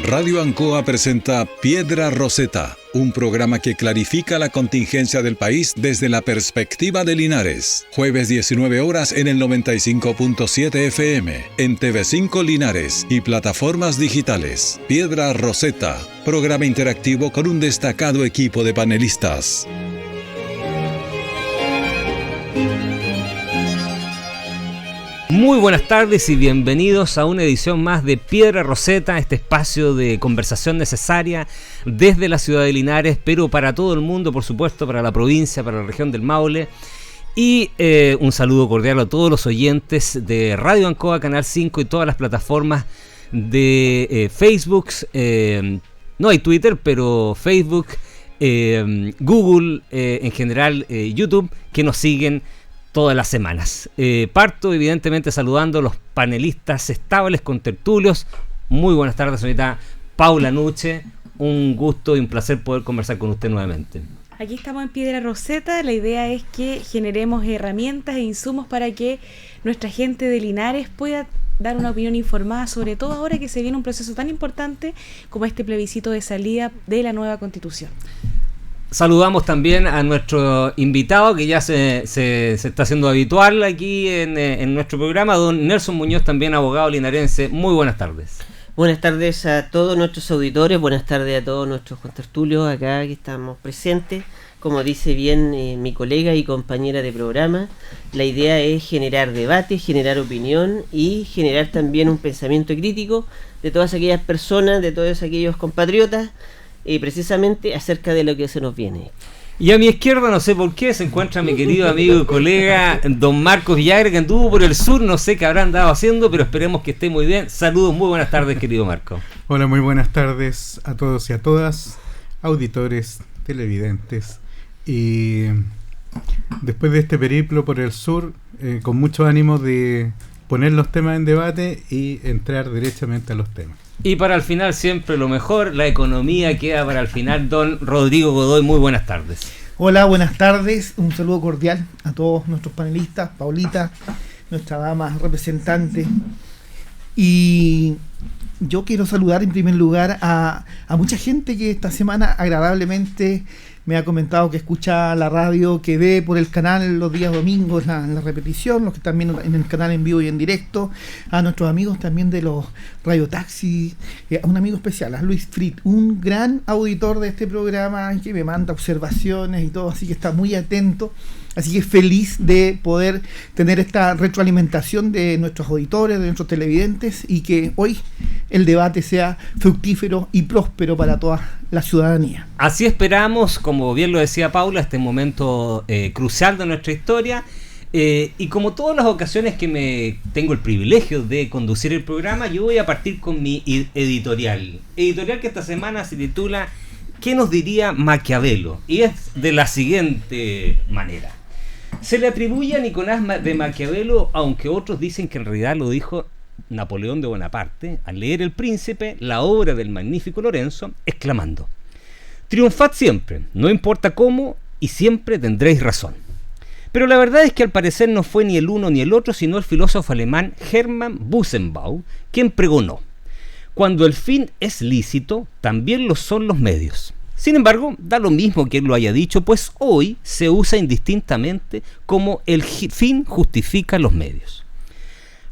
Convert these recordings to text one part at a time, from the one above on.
Radio Ancoa presenta Piedra Roseta, un programa que clarifica la contingencia del país desde la perspectiva de Linares. Jueves 19 horas en el 95.7 FM, en TV5 Linares y plataformas digitales. Piedra Roseta, programa interactivo con un destacado equipo de panelistas. Muy buenas tardes y bienvenidos a una edición más de Piedra Roseta, este espacio de conversación necesaria desde la ciudad de Linares, pero para todo el mundo, por supuesto, para la provincia, para la región del Maule. Y un saludo cordial a todos los oyentes de Radio Ancoa, Canal 5 y todas las plataformas de Facebook. No hay Twitter, pero Facebook, Google, en general YouTube, que nos siguen todas las semanas. Parto evidentemente saludando a los panelistas estables con tertulios. Muy buenas tardes, señorita Paula Nuche. Un gusto y un placer poder conversar con usted nuevamente. Aquí estamos en Piedra Roseta. La idea es que generemos herramientas e insumos para que nuestra gente de Linares pueda dar una opinión informada, sobre todo ahora que se viene un proceso tan importante como este plebiscito de salida de la nueva Constitución. Saludamos también a nuestro invitado que ya se está haciendo habitual aquí en nuestro programa, don Nelson Muñoz, también abogado linarense. Muy buenas tardes. Buenas tardes a todos nuestros auditores, buenas tardes a todos nuestros contertulios acá que estamos presentes. Como dice bien mi colega y compañera de programa, la idea es generar debate, generar opinión y generar también un pensamiento crítico de todas aquellas personas, de todos aquellos compatriotas, precisamente acerca de lo que se nos viene. Y a mi izquierda, no sé por qué, se encuentra mi querido amigo y colega don Marcos Villagra, que anduvo por el sur, no sé qué habrá andado haciendo, pero esperemos que esté muy bien. Saludos, muy buenas tardes, querido Marco. Hola, muy buenas tardes a todos y a todas, auditores, televidentes. Y después de este periplo por el sur, con mucho ánimo de poner los temas en debate y entrar derechamente a los temas. Y para el final siempre lo mejor, la economía queda para el final. Don Rodrigo Godoy, muy buenas tardes. Hola, buenas tardes, un saludo cordial a todos nuestros panelistas, Paulita, nuestra dama representante. Y yo quiero saludar en primer lugar a mucha gente que esta semana agradablemente me ha comentado que escucha la radio, que ve por el canal los días domingos la repetición, los que están viendo en el canal en vivo y en directo, a nuestros amigos también de los radiotaxis, a un amigo especial, a Luis Frit, un gran auditor de este programa que me manda observaciones y todo, así que está muy atento. Así que feliz de poder tener esta retroalimentación de nuestros auditores, de nuestros televidentes, y que hoy el debate sea fructífero y próspero para toda la ciudadanía. Así esperamos, como bien lo decía Paula, este momento crucial de nuestra historia. Y como todas las ocasiones que tengo el privilegio de conducir el programa, yo voy a partir con mi editorial. Editorial que esta semana se titula ¿Qué nos diría Maquiavelo? Y es de la siguiente manera. Se le atribuye a Nicolás de Maquiavelo, aunque otros dicen que en realidad lo dijo Napoleón de Bonaparte, al leer El Príncipe, la obra del magnífico Lorenzo, exclamando: triunfad siempre, no importa cómo, y siempre tendréis razón. Pero la verdad es que al parecer no fue ni el uno ni el otro, sino el filósofo alemán Hermann Busenbaum, quien pregonó: cuando el fin es lícito, también lo son los medios. Sin embargo, da lo mismo que él lo haya dicho, pues hoy se usa indistintamente como el fin justifica los medios.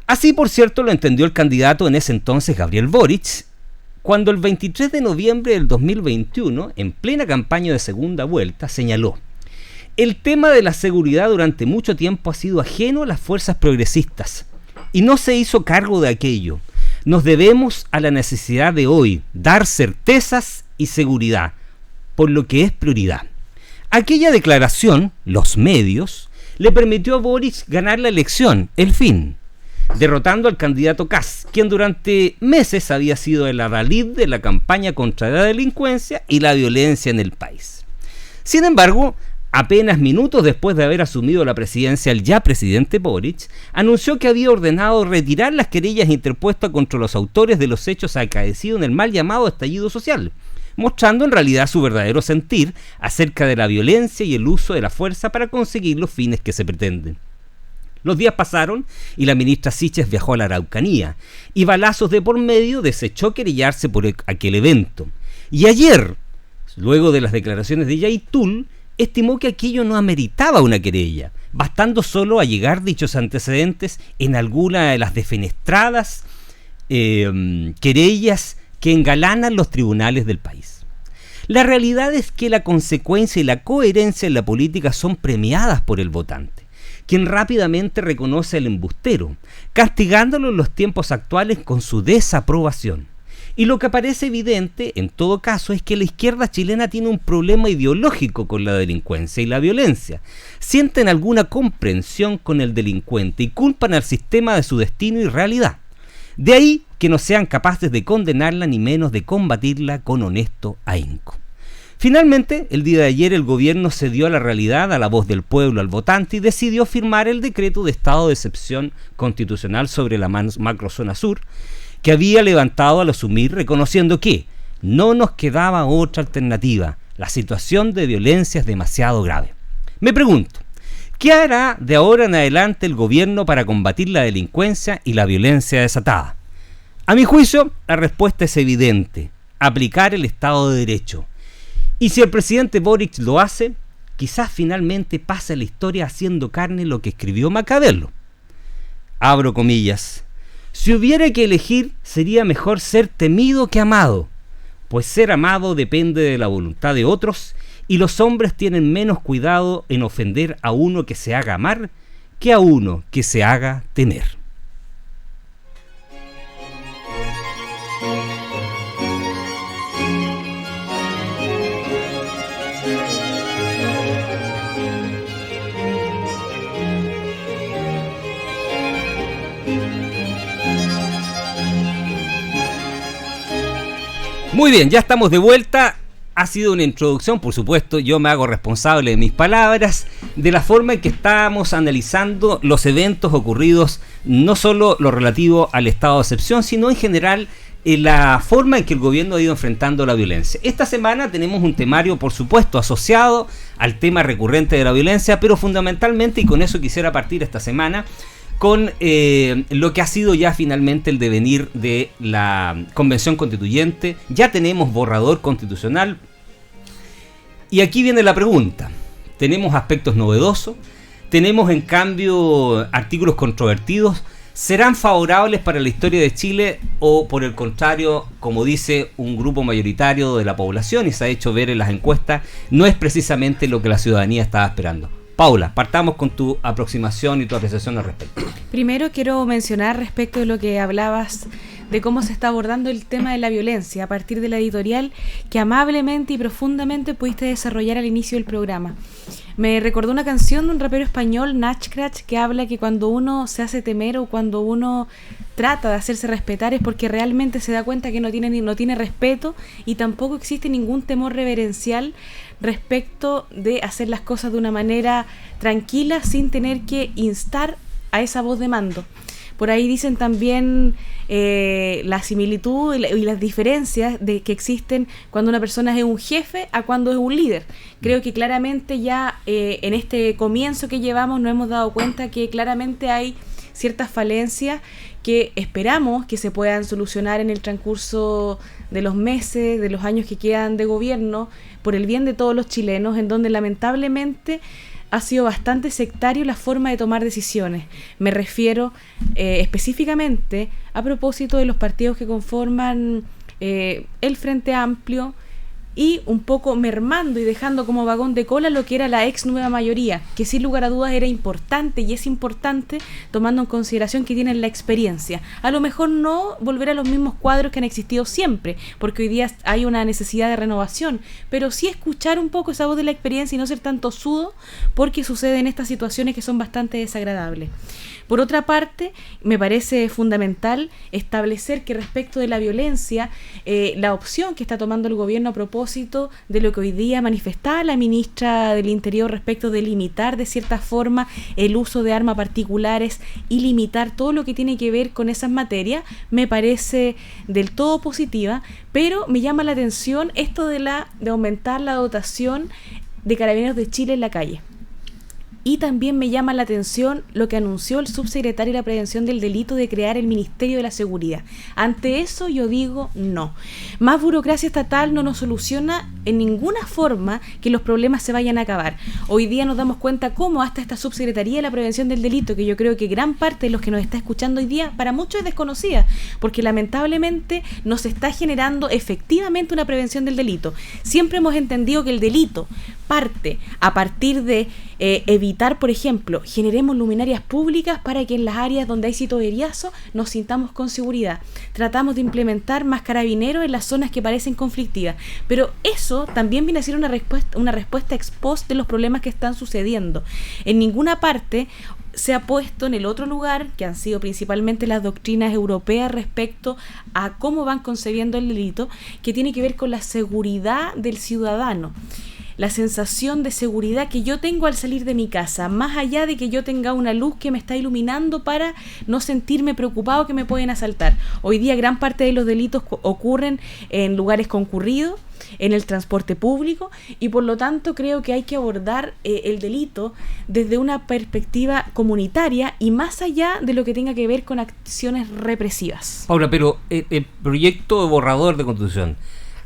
Así, por cierto, lo entendió el candidato en ese entonces, Gabriel Boric, cuando el 23 de noviembre del 2021, en plena campaña de segunda vuelta, señaló: el tema de la seguridad durante mucho tiempo ha sido ajeno a las fuerzas progresistas y no se hizo cargo de aquello. Nos debemos a la necesidad de hoy dar certezas y seguridad, por lo que es prioridad. Aquella declaración, los medios, le permitió a Boric ganar la elección, el fin, derrotando al candidato Kast, quien durante meses había sido el adalid de la campaña contra la delincuencia y la violencia en el país. Sin embargo, apenas minutos después de haber asumido la presidencia, el ya presidente Boric anunció que había ordenado retirar las querellas interpuestas contra los autores de los hechos acaecidos en el mal llamado estallido social, mostrando en realidad su verdadero sentir acerca de la violencia y el uso de la fuerza para conseguir los fines que se pretenden. Los días pasaron y la ministra Siches viajó a la Araucanía y balazos de por medio desechó querellarse por aquel evento. Y ayer, luego de las declaraciones de Yaitul, estimó que aquello no ameritaba una querella, bastando solo allegar dichos antecedentes en alguna de las defenestradas querellas que engalanan los tribunales del país. La realidad es que la consecuencia y la coherencia en la política son premiadas por el votante, quien rápidamente reconoce al embustero, castigándolo en los tiempos actuales con su desaprobación. Y lo que parece evidente, en todo caso, es que la izquierda chilena tiene un problema ideológico con la delincuencia y la violencia. Sienten alguna comprensión con el delincuente y culpan al sistema de su destino y realidad. De ahí que no sean capaces de condenarla ni menos de combatirla con honesto ahínco. Finalmente, el día de ayer el gobierno cedió a la realidad, a la voz del pueblo, al votante, y decidió firmar el decreto de estado de excepción constitucional sobre la macrozona sur, que había levantado al asumir, reconociendo que no nos quedaba otra alternativa. La situación de violencia es demasiado grave. Me pregunto, ¿qué hará de ahora en adelante el gobierno para combatir la delincuencia y la violencia desatada? A mi juicio, la respuesta es evidente: aplicar el Estado de Derecho. Y si el presidente Boric lo hace, quizás finalmente pase a la historia haciendo carne lo que escribió Maquiavelo. Abro comillas: si hubiera que elegir, sería mejor ser temido que amado, pues ser amado depende de la voluntad de otros, y los hombres tienen menos cuidado en ofender a uno que se haga amar que a uno que se haga temer. Muy bien, ya estamos de vuelta. Ha sido una introducción, por supuesto, yo me hago responsable de mis palabras, de la forma en que estamos analizando los eventos ocurridos, no solo lo relativo al estado de excepción, sino en general la forma en que el gobierno ha ido enfrentando la violencia. Esta semana tenemos un temario, por supuesto, asociado al tema recurrente de la violencia, pero fundamentalmente, y con eso quisiera partir esta semana, con lo que ha sido ya finalmente el devenir de la Convención Constituyente. Ya tenemos borrador constitucional y aquí viene la pregunta. Tenemos aspectos novedosos, tenemos en cambio artículos controvertidos. ¿Serán favorables para la historia de Chile o por el contrario, como dice un grupo mayoritario de la población y se ha hecho ver en las encuestas, no es precisamente lo que la ciudadanía estaba esperando? Paula, partamos con tu aproximación y tu apreciación al respecto. Primero quiero mencionar respecto de lo que hablabas de cómo se está abordando el tema de la violencia a partir de la editorial que amablemente y profundamente pudiste desarrollar al inicio del programa. Me recordó una canción de un rapero español, Nach Scratch, que habla que cuando uno se hace temer o cuando uno trata de hacerse respetar es porque realmente se da cuenta que no tiene respeto y tampoco existe ningún temor reverencial respecto de hacer las cosas de una manera tranquila sin tener que instar a esa voz de mando. Por ahí dicen también la similitud y las diferencias de que existen cuando una persona es un jefe a cuando es un líder. Creo que claramente ya en este comienzo que llevamos nos hemos dado cuenta que claramente hay ciertas falencias que esperamos que se puedan solucionar en el transcurso de los meses, de los años que quedan de gobierno, por el bien de todos los chilenos, en donde lamentablemente ha sido bastante sectario la forma de tomar decisiones. Me refiero específicamente a propósito de los partidos que conforman el Frente Amplio y un poco mermando y dejando como vagón de cola lo que era la ex nueva mayoría, que sin lugar a dudas era importante y es importante tomando en consideración que tienen la experiencia. A lo mejor no volver a los mismos cuadros que han existido siempre, porque hoy día hay una necesidad de renovación, pero sí escuchar un poco esa voz de la experiencia y no ser tan tosudo, porque suceden estas situaciones que son bastante desagradables. Por otra parte, me parece fundamental establecer que respecto de la violencia, la opción que está tomando el gobierno a propósito de lo que hoy día manifestaba la ministra del Interior respecto de limitar de cierta forma el uso de armas particulares y limitar todo lo que tiene que ver con esas materias, me parece del todo positiva, pero me llama la atención esto de aumentar la dotación de Carabineros de Chile en la calle. Y también me llama la atención lo que anunció el subsecretario de la Prevención del Delito de crear el Ministerio de la Seguridad. Ante eso yo digo no. Más burocracia estatal no nos soluciona en ninguna forma que los problemas se vayan a acabar. Hoy día nos damos cuenta cómo hasta esta subsecretaría de la Prevención del Delito, que yo creo que gran parte de los que nos está escuchando hoy día, para muchos es desconocida, porque lamentablemente no se está generando efectivamente una prevención del delito. Siempre hemos entendido que el delito parte a partir de evitar, por ejemplo, generemos luminarias públicas para que en las áreas donde hay sitio veriazo nos sintamos con seguridad. Tratamos de implementar más carabineros en las zonas que parecen conflictivas, pero eso también viene a ser una respuesta ex post de los problemas que están sucediendo. En ninguna parte se ha puesto en el otro lugar, que han sido principalmente las doctrinas europeas respecto a cómo van concebiendo el delito, que tiene que ver con la seguridad del ciudadano. La sensación de seguridad que yo tengo al salir de mi casa, más allá de que yo tenga una luz que me está iluminando para no sentirme preocupado que me pueden asaltar. Hoy día gran parte de los delitos ocurren en lugares concurridos, en el transporte público, y por lo tanto creo que hay que abordar el delito desde una perspectiva comunitaria y más allá de lo que tenga que ver con acciones represivas. Paula, pero el proyecto de borrador de Constitución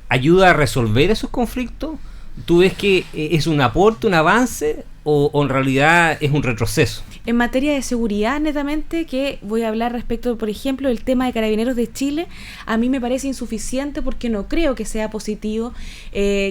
¿ayuda a resolver esos conflictos? ¿Tú ves que es un aporte, un avance o en realidad es un retroceso? En materia de seguridad, netamente, que voy a hablar respecto, por ejemplo, del tema de Carabineros de Chile, a mí me parece insuficiente porque no creo que sea positivo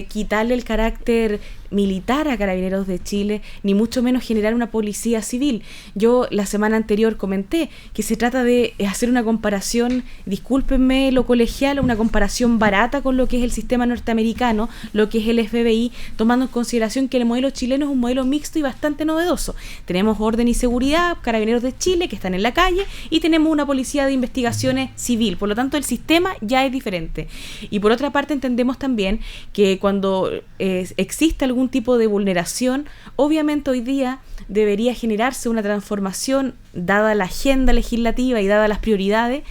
quitarle el carácter militar a Carabineros de Chile, ni mucho menos generar una policía civil. Yo la semana anterior comenté que se trata de hacer una comparación, discúlpenme lo colegial, una comparación barata con lo que es el sistema norteamericano, lo que es el FBI, tomando en consideración que el modelo chileno es un modelo mixto y bastante novedoso. Tenemos orden y seguridad, Carabineros de Chile, que están en la calle, y tenemos una policía de investigaciones civil. Por lo tanto, el sistema ya es diferente. Y por otra parte, entendemos también que cuando existe algún tipo de vulneración, obviamente hoy día debería generarse una transformación, dada la agenda legislativa y dadas las prioridades,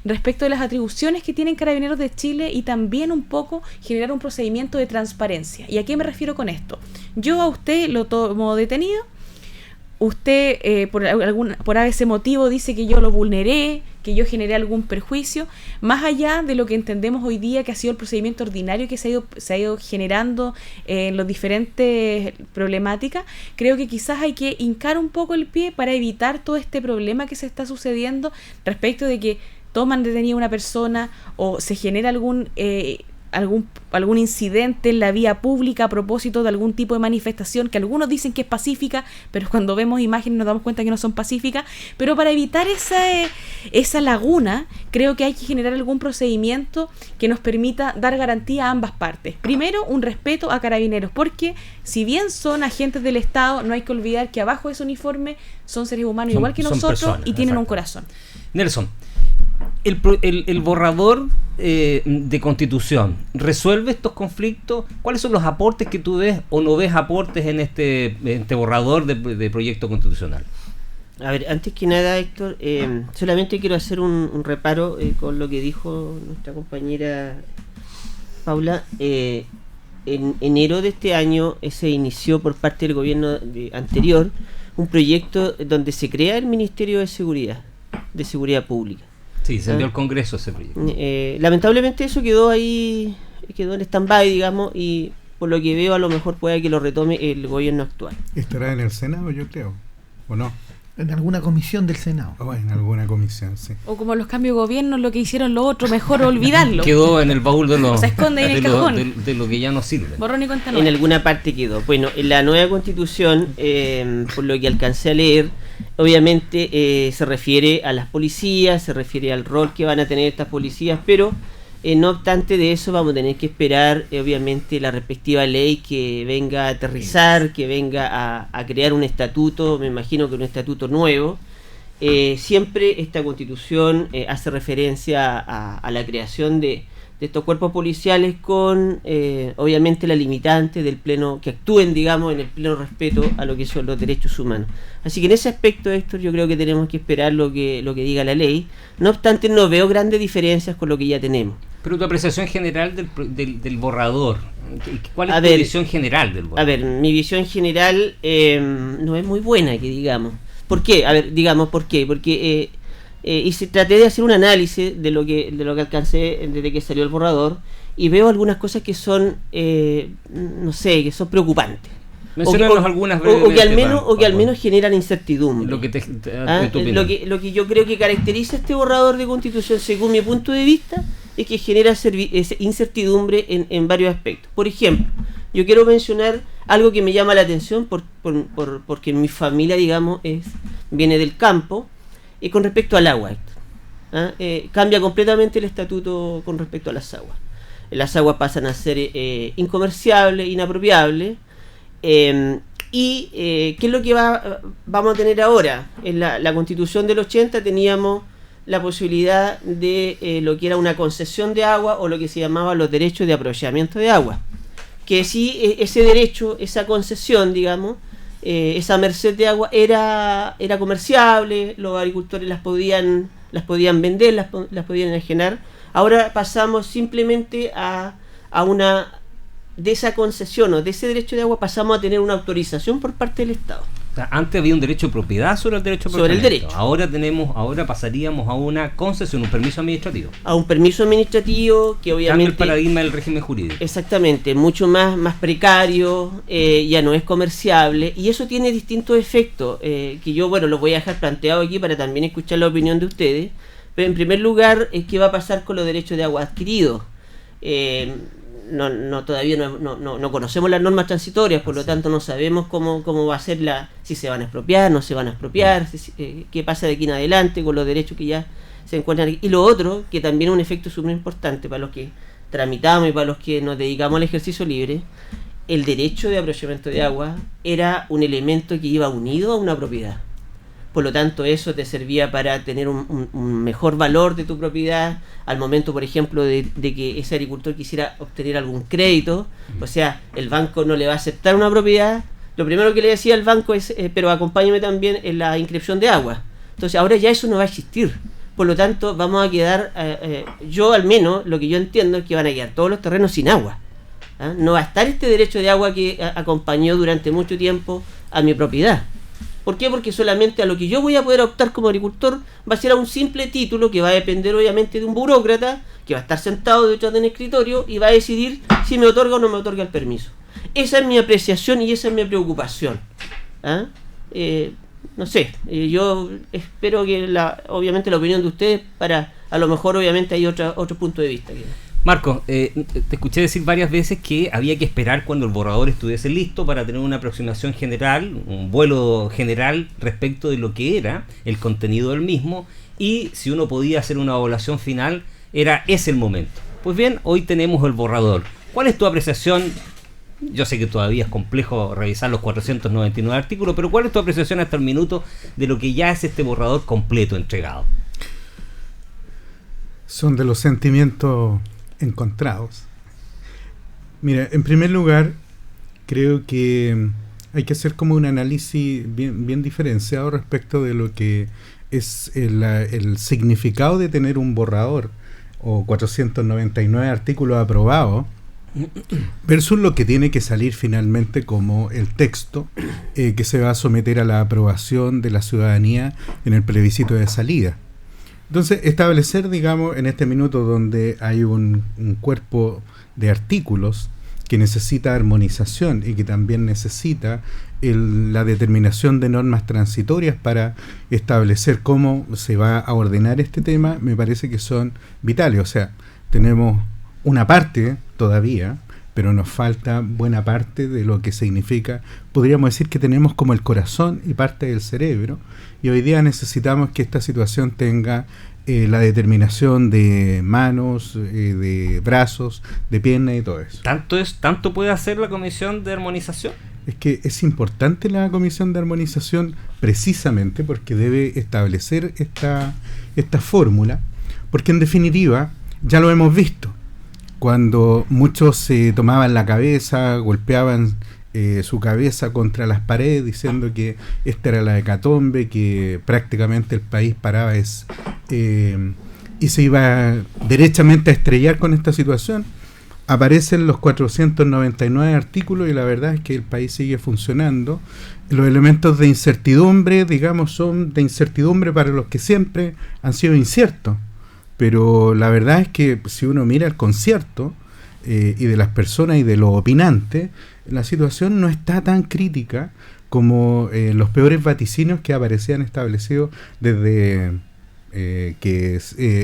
respecto de las atribuciones que tienen Carabineros de Chile, y también un poco generar un procedimiento de transparencia. ¿Y a qué me refiero con esto? Yo a usted lo tomo detenido, usted por ese motivo dice que yo lo vulneré, que yo generé algún perjuicio, más allá de lo que entendemos hoy día que ha sido el procedimiento ordinario que se ha ido generando en las diferentes problemáticas. Creo que quizás hay que hincar un poco el pie para evitar todo este problema que se está sucediendo respecto de que toman detenida una persona o se genera algún incidente en la vía pública a propósito de algún tipo de manifestación que algunos dicen que es pacífica, pero cuando vemos imágenes nos damos cuenta que no son pacíficas. Pero para evitar esa laguna, creo que hay que generar algún procedimiento que nos permita dar garantía a ambas partes. Primero, un respeto a Carabineros, porque si bien son agentes del Estado, no hay que olvidar que abajo de ese uniforme son seres humanos igual que nosotros, personas, y tienen un corazón. Nelson, el borrador de Constitución ¿resuelve estos conflictos? ¿Cuáles son los aportes que tú ves o no ves aportes en este borrador de proyecto constitucional? A ver, antes que nada, Héctor, solamente quiero hacer un reparo con lo que dijo nuestra compañera Paula. En enero de este año se inició por parte del gobierno anterior un proyecto donde se crea el Ministerio de Seguridad Pública. Sí, se envió al Congreso ese proyecto. Lamentablemente eso quedó en stand-by, digamos, y por lo que veo a lo mejor puede que lo retome el gobierno actual. ¿Estará en el Senado, yo creo? ¿O no? En alguna comisión del Senado. O en alguna comisión, sí. O como los cambios de gobierno, lo que hicieron los otros, mejor olvidarlo. Quedó en el baúl de los... O se esconde en el cajón. De lo que ya no sirve. Borrón y cuenta nueva. En alguna parte quedó. Bueno, en la nueva Constitución, por lo que alcancé a leer, obviamente se refiere a las policías, se refiere al rol que van a tener estas policías, pero no obstante de eso vamos a tener que esperar obviamente la respectiva ley que venga a aterrizar, que venga a crear un estatuto, me imagino que un estatuto nuevo. Siempre esta Constitución hace referencia a la creación de estos cuerpos policiales con obviamente la limitante del pleno, que actúen, digamos, en el pleno respeto a lo que son los derechos humanos. Así que en ese aspecto, Héctor, yo creo que tenemos que esperar lo que diga la ley. No obstante, no veo grandes diferencias con lo que ya tenemos. Pero tu apreciación general del borrador, ¿cuál es A tu ver, visión general del borrador? A ver, mi visión general no es muy buena, que digamos. ¿Por qué? A ver, digamos, ¿por qué? Porque traté de hacer un análisis de lo que alcancé desde que salió el borrador y veo algunas cosas que son, no sé, que son preocupantes. Menciónanos algunas o que al brevemente, menos generan incertidumbre. Lo que ¿Ah? en tu opinión. Lo que yo creo que caracteriza este borrador de Constitución, según mi punto de vista, es que genera incertidumbre en varios aspectos. Por ejemplo, yo quiero mencionar algo que me llama la atención porque mi familia, digamos, viene del campo, y con respecto al agua. ¿Ah? Cambia completamente el estatuto con respecto a las aguas. Las aguas pasan a ser incomerciables, inapropiables. ¿Qué es lo que vamos a tener ahora? En la Constitución del 80 teníamos la posibilidad de lo que era una concesión de agua o lo que se llamaba los derechos de aprovechamiento de agua. Que sí, ese derecho, esa concesión, digamos, esa merced de agua era comerciable, los agricultores las podían vender, las podían enajenar. Ahora pasamos simplemente a una... de esa concesión o de ese derecho de agua pasamos a tener una autorización por parte del Estado. O sea, antes había un derecho de propiedad sobre el derecho de Sobre el aprovechamiento. derecho. Ahora pasaríamos a una concesión, un permiso administrativo. A un permiso administrativo que Cambia obviamente... el paradigma del régimen jurídico. Exactamente, mucho más precario, ya no es comerciable, y eso tiene distintos efectos, que yo, bueno, los voy a dejar planteado aquí para también escuchar la opinión de ustedes. Pero en primer lugar, ¿qué va a pasar con los derechos de agua adquiridos? Todavía no conocemos las normas transitorias, por lo tanto no sabemos cómo va a ser si se van a expropiar, no se van a expropiar, qué pasa de aquí en adelante con los derechos que ya se encuentran aquí. Y lo otro, que también es un efecto súper importante para los que tramitamos y para los que nos dedicamos al ejercicio libre, el derecho de aprovechamiento de agua era un elemento que iba unido a una propiedad. Por lo tanto, eso te servía para tener un mejor valor de tu propiedad al momento, por ejemplo, de que ese agricultor quisiera obtener algún crédito. O sea, el banco no le va a aceptar una propiedad. Lo primero que le decía al banco es, pero acompáñame también en la inscripción de agua. Entonces, ahora ya eso no va a existir. Por lo tanto, vamos a quedar, yo al menos, lo que yo entiendo es que van a quedar todos los terrenos sin agua. ¿Ah? No va a estar este derecho de agua que acompañó durante mucho tiempo a mi propiedad. ¿Por qué? Porque solamente a lo que yo voy a poder optar como agricultor va a ser a un simple título que va a depender obviamente de un burócrata que va a estar sentado detrás de un escritorio y va a decidir si me otorga o no me otorga el permiso. Esa es mi apreciación y esa es mi preocupación. ¿Ah? No sé, yo espero que obviamente la opinión de ustedes para, a lo mejor obviamente hay otro punto de vista. Marco, te escuché decir varias veces que había que esperar cuando el borrador estuviese listo para tener una aproximación general, un vuelo general respecto de lo que era el contenido del mismo, y si uno podía hacer una evaluación final, era ese el momento. Pues bien, hoy tenemos el borrador. ¿Cuál es tu apreciación? Yo sé que todavía es complejo revisar los 499 artículos, pero ¿cuál es tu apreciación hasta el minuto de lo que ya es este borrador completo entregado? Son de los sentimientos encontrados. Mira, en primer lugar, creo que hay que hacer como un análisis bien diferenciado respecto de lo que es el significado de tener un borrador o 499 artículos aprobados versus lo que tiene que salir finalmente como el texto que se va a someter a la aprobación de la ciudadanía en el plebiscito de salida. Entonces, establecer, digamos, en este minuto donde hay un cuerpo de artículos que necesita armonización y que también necesita la determinación de normas transitorias para establecer cómo se va a ordenar este tema, me parece que son vitales. O sea, tenemos una parte todavía, pero nos falta buena parte de lo que significa. Podríamos decir que tenemos como el corazón y parte del cerebro, y hoy día necesitamos que esta situación tenga la determinación de manos, de brazos, de piernas y todo eso. ¿Tanto puede hacer la Comisión de Armonización? Es que es importante la Comisión de Armonización precisamente porque debe establecer esta fórmula, porque en definitiva ya lo hemos visto. Cuando muchos se tomaban la cabeza, golpeaban su cabeza contra las paredes diciendo que esta era la hecatombe, que prácticamente el país paraba y se iba derechamente a estrellar con esta situación, aparecen los 499 artículos y la verdad es que el país sigue funcionando. Los elementos de incertidumbre, digamos, son de incertidumbre para los que siempre han sido inciertos, pero la verdad es que si uno mira el concierto y de las personas y de los opinantes, la situación no está tan crítica como los peores vaticinios que aparecían establecidos desde que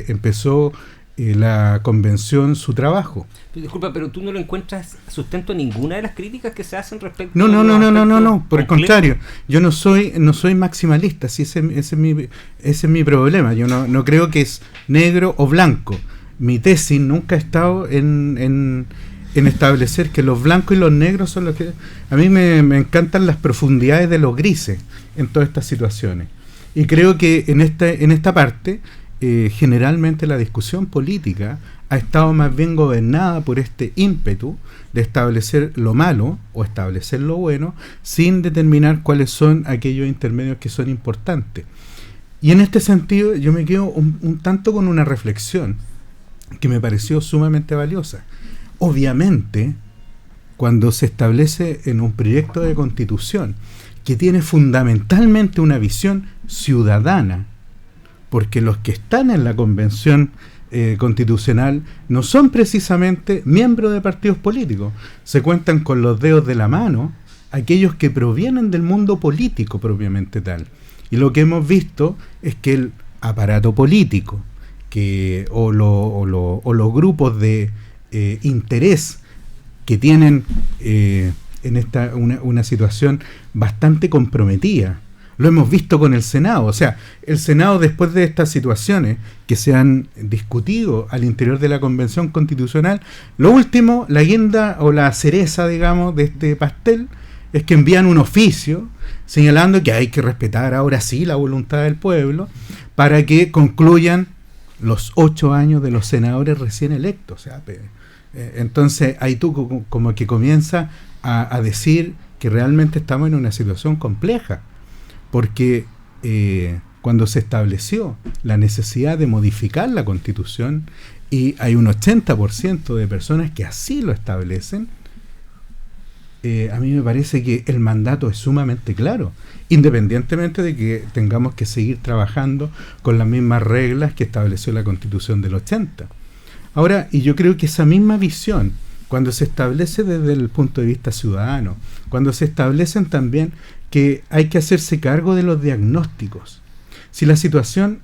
empezó la convención su trabajo. Disculpa, pero tú no le encuentras sustento a ninguna de las críticas que se hacen respecto No, por el completos. contrario, yo no soy maximalista, si ese es mi problema. Yo no creo que es negro o blanco. Mi tesis nunca ha estado en establecer que los blancos y los negros son los que... A mí me encantan las profundidades de los grises en todas estas situaciones. Y creo que en esta parte, generalmente la discusión política ha estado más bien gobernada por este ímpetu de establecer lo malo o establecer lo bueno sin determinar cuáles son aquellos intermedios que son importantes. Y en este sentido yo me quedo un tanto con una reflexión que me pareció sumamente valiosa. Obviamente, cuando se establece en un proyecto de constitución que tiene fundamentalmente una visión ciudadana, porque los que están en la convención constitucional no son precisamente miembros de partidos políticos, se cuentan con los dedos de la mano aquellos que provienen del mundo político propiamente tal. Y lo que hemos visto es que el aparato político o los grupos de interés que tienen en esta una situación bastante comprometida. Lo hemos visto con el Senado. O sea, el Senado, después de estas situaciones que se han discutido al interior de la Convención Constitucional, lo último, la guinda o la cereza, digamos, de este pastel, es que envían un oficio señalando que hay que respetar ahora sí la voluntad del pueblo para que concluyan los 8 años de los senadores recién electos. O sea, entonces ahí tú como que comienzas a decir que realmente estamos en una situación compleja, porque cuando se estableció la necesidad de modificar la Constitución y hay un 80% de personas que así lo establecen, a mí me parece que el mandato es sumamente claro, independientemente de que tengamos que seguir trabajando con las mismas reglas que estableció la Constitución del 80. Ahora, y yo creo que esa misma visión, cuando se establece desde el punto de vista ciudadano, cuando se establecen también que hay que hacerse cargo de los diagnósticos. Si la situación,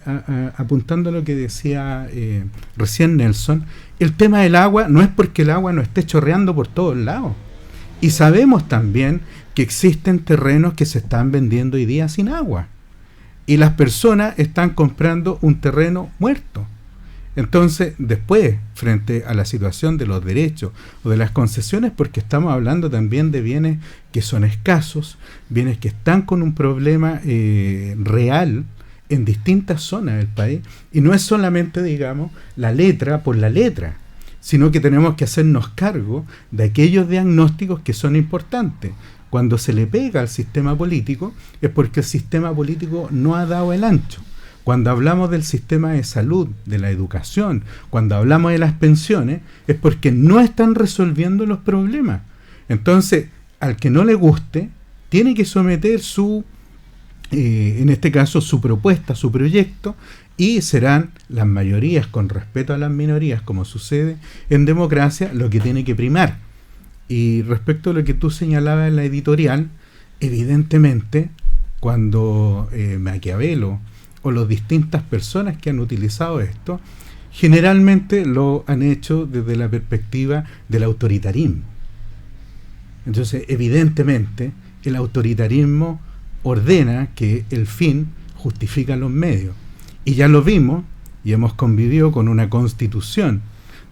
apuntando a lo que decía recién Nelson, el tema del agua no es porque el agua no esté chorreando por todos lados. Y sabemos también que existen terrenos que se están vendiendo hoy día sin agua. Y las personas están comprando un terreno muerto. Entonces, después, frente a la situación de los derechos o de las concesiones, porque estamos hablando también de bienes que son escasos, bienes que están con un problema real en distintas zonas del país, y no es solamente, digamos, la letra por la letra, sino que tenemos que hacernos cargo de aquellos diagnósticos que son importantes. Cuando se le pega al sistema político, es porque el sistema político no ha dado el ancho. Cuando hablamos del sistema de salud, de la educación, cuando hablamos de las pensiones, es porque no están resolviendo los problemas. Entonces, al que no le guste, tiene que someter en este caso, su propuesta, su proyecto, y serán las mayorías con respeto a las minorías, como sucede en democracia, lo que tiene que primar. Y respecto a lo que tú señalabas en la editorial, evidentemente, cuando Maquiavelo o las distintas personas que han utilizado esto, generalmente lo han hecho desde la perspectiva del autoritarismo. Entonces, evidentemente, el autoritarismo ordena que el fin justifica los medios. Y ya lo vimos y hemos convivido con una constitución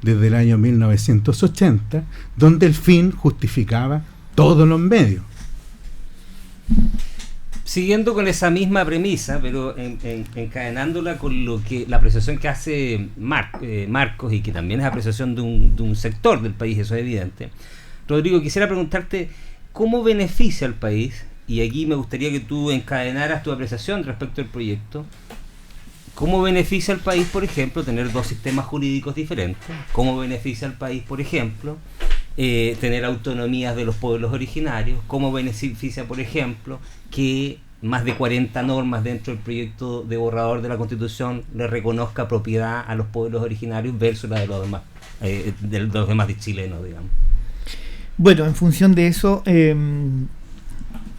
desde el año 1980, donde el fin justificaba todos los medios. Siguiendo con esa misma premisa, pero encadenándola con lo que la apreciación que hace Marcos, y que también es apreciación de un sector del país, eso es evidente. Rodrigo, quisiera preguntarte cómo beneficia al país, y aquí me gustaría que tú encadenaras tu apreciación respecto al proyecto, ¿Cómo beneficia al país, por ejemplo, tener dos sistemas jurídicos diferentes? ¿Cómo beneficia al país, por ejemplo, tener autonomías de los pueblos originarios? ¿Cómo beneficia, por ejemplo, que más de 40 normas dentro del proyecto de borrador de la Constitución le reconozca propiedad a los pueblos originarios versus la de los demás chilenos, digamos? Bueno, en función de eso,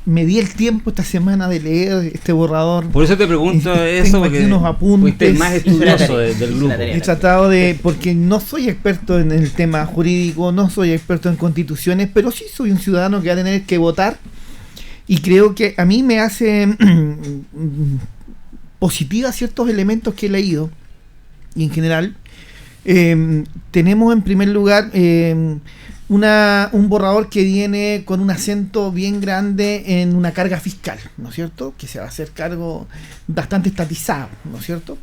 me di el tiempo esta semana de leer este borrador. Por eso te pregunto eso, tengo porque aquí unos apuntes. fuiste el más estudioso del grupo. He tratado porque no soy experto en el tema jurídico, no soy experto en constituciones, pero sí soy un ciudadano que va a tener que votar, y creo que a mí me hace positiva ciertos elementos que he leído, y en general tenemos en primer lugar un borrador que viene con un acento bien grande en una carga fiscal, ¿no es cierto? Que se va a hacer cargo bastante estatizado, ¿no es cierto?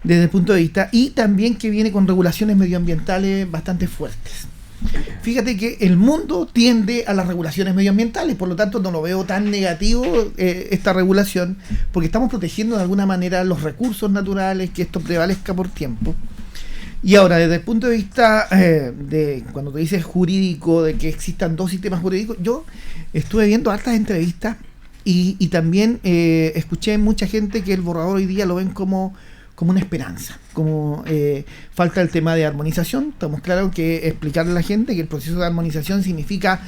Desde el punto de vista, y también que viene con regulaciones medioambientales bastante fuertes. Fíjate que el mundo tiende a las regulaciones medioambientales, por lo tanto no lo veo tan negativo esta regulación, porque estamos protegiendo de alguna manera los recursos naturales, que esto prevalezca por tiempo. Y ahora, desde el punto de vista de cuando te dices jurídico, de que existan dos sistemas jurídicos, yo estuve viendo hartas entrevistas y también escuché mucha gente que el borrador hoy día lo ven como una esperanza, como falta el tema de armonización. Estamos claros que explicarle a la gente que el proceso de armonización significa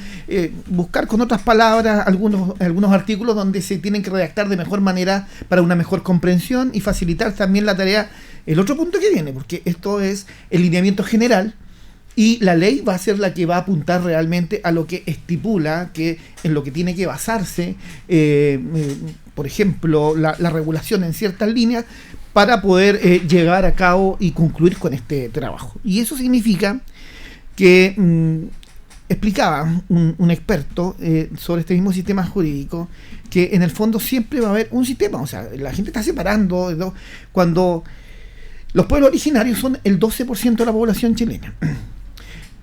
buscar con otras palabras algunos artículos donde se tienen que redactar de mejor manera para una mejor comprensión y facilitar también la tarea. El otro punto que viene, porque esto es el lineamiento general y la ley va a ser la que va a apuntar realmente a lo que estipula, que en lo que tiene que basarse, por ejemplo, la regulación en ciertas líneas para poder llegar a cabo y concluir con este trabajo. Y eso significa que, explicaba un experto sobre este mismo sistema jurídico, que en el fondo siempre va a haber un sistema, o sea, la gente está separando, ¿no? Cuando los pueblos originarios son el 12% de la población chilena.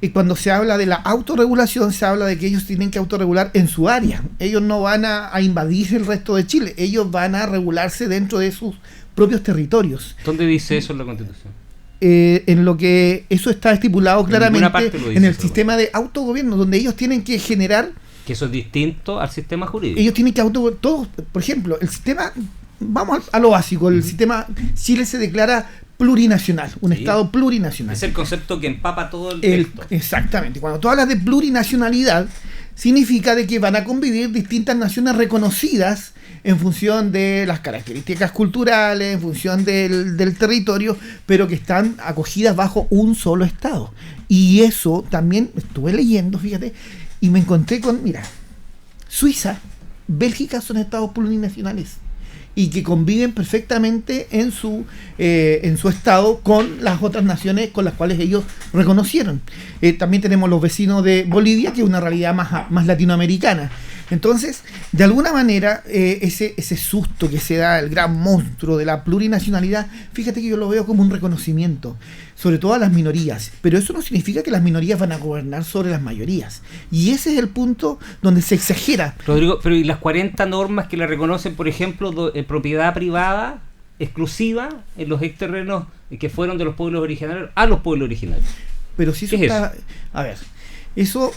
Y cuando se habla de la autorregulación, se habla de que ellos tienen que autorregular en su área. Ellos no van a invadir el resto de Chile. Ellos van a regularse dentro de sus propios territorios. ¿Dónde dice eso en la Constitución? En lo que eso está estipulado claramente en el eso, sistema de autogobierno, donde ellos tienen que generar... Que eso es distinto al sistema jurídico. Ellos tienen que todos, por ejemplo, el sistema... Vamos a lo básico. El sistema... Chile se declara plurinacional, un estado plurinacional. Es el concepto que empapa todo el texto. Exactamente. Cuando tú hablas de plurinacionalidad, significa de que van a convivir distintas naciones reconocidas en función de las características culturales, en función del territorio, pero que están acogidas bajo un solo estado. Y eso también estuve leyendo, fíjate, y me encontré con, mira, Suiza, Bélgica son estados plurinacionales y que conviven perfectamente en su estado con las otras naciones con las cuales ellos reconocieron. También tenemos los vecinos de Bolivia, que es una realidad más latinoamericana. Entonces, de alguna manera, ese susto que se da, el gran monstruo de la plurinacionalidad, fíjate que yo lo veo como un reconocimiento, sobre todo a las minorías, pero eso no significa que las minorías van a gobernar sobre las mayorías, y ese es el punto donde se exagera. Rodrigo, pero ¿y las 40 normas que le reconocen, por ejemplo, propiedad privada exclusiva en los terrenos que fueron de los pueblos originarios a los pueblos originarios? Pero si eso está... A ver... Eso,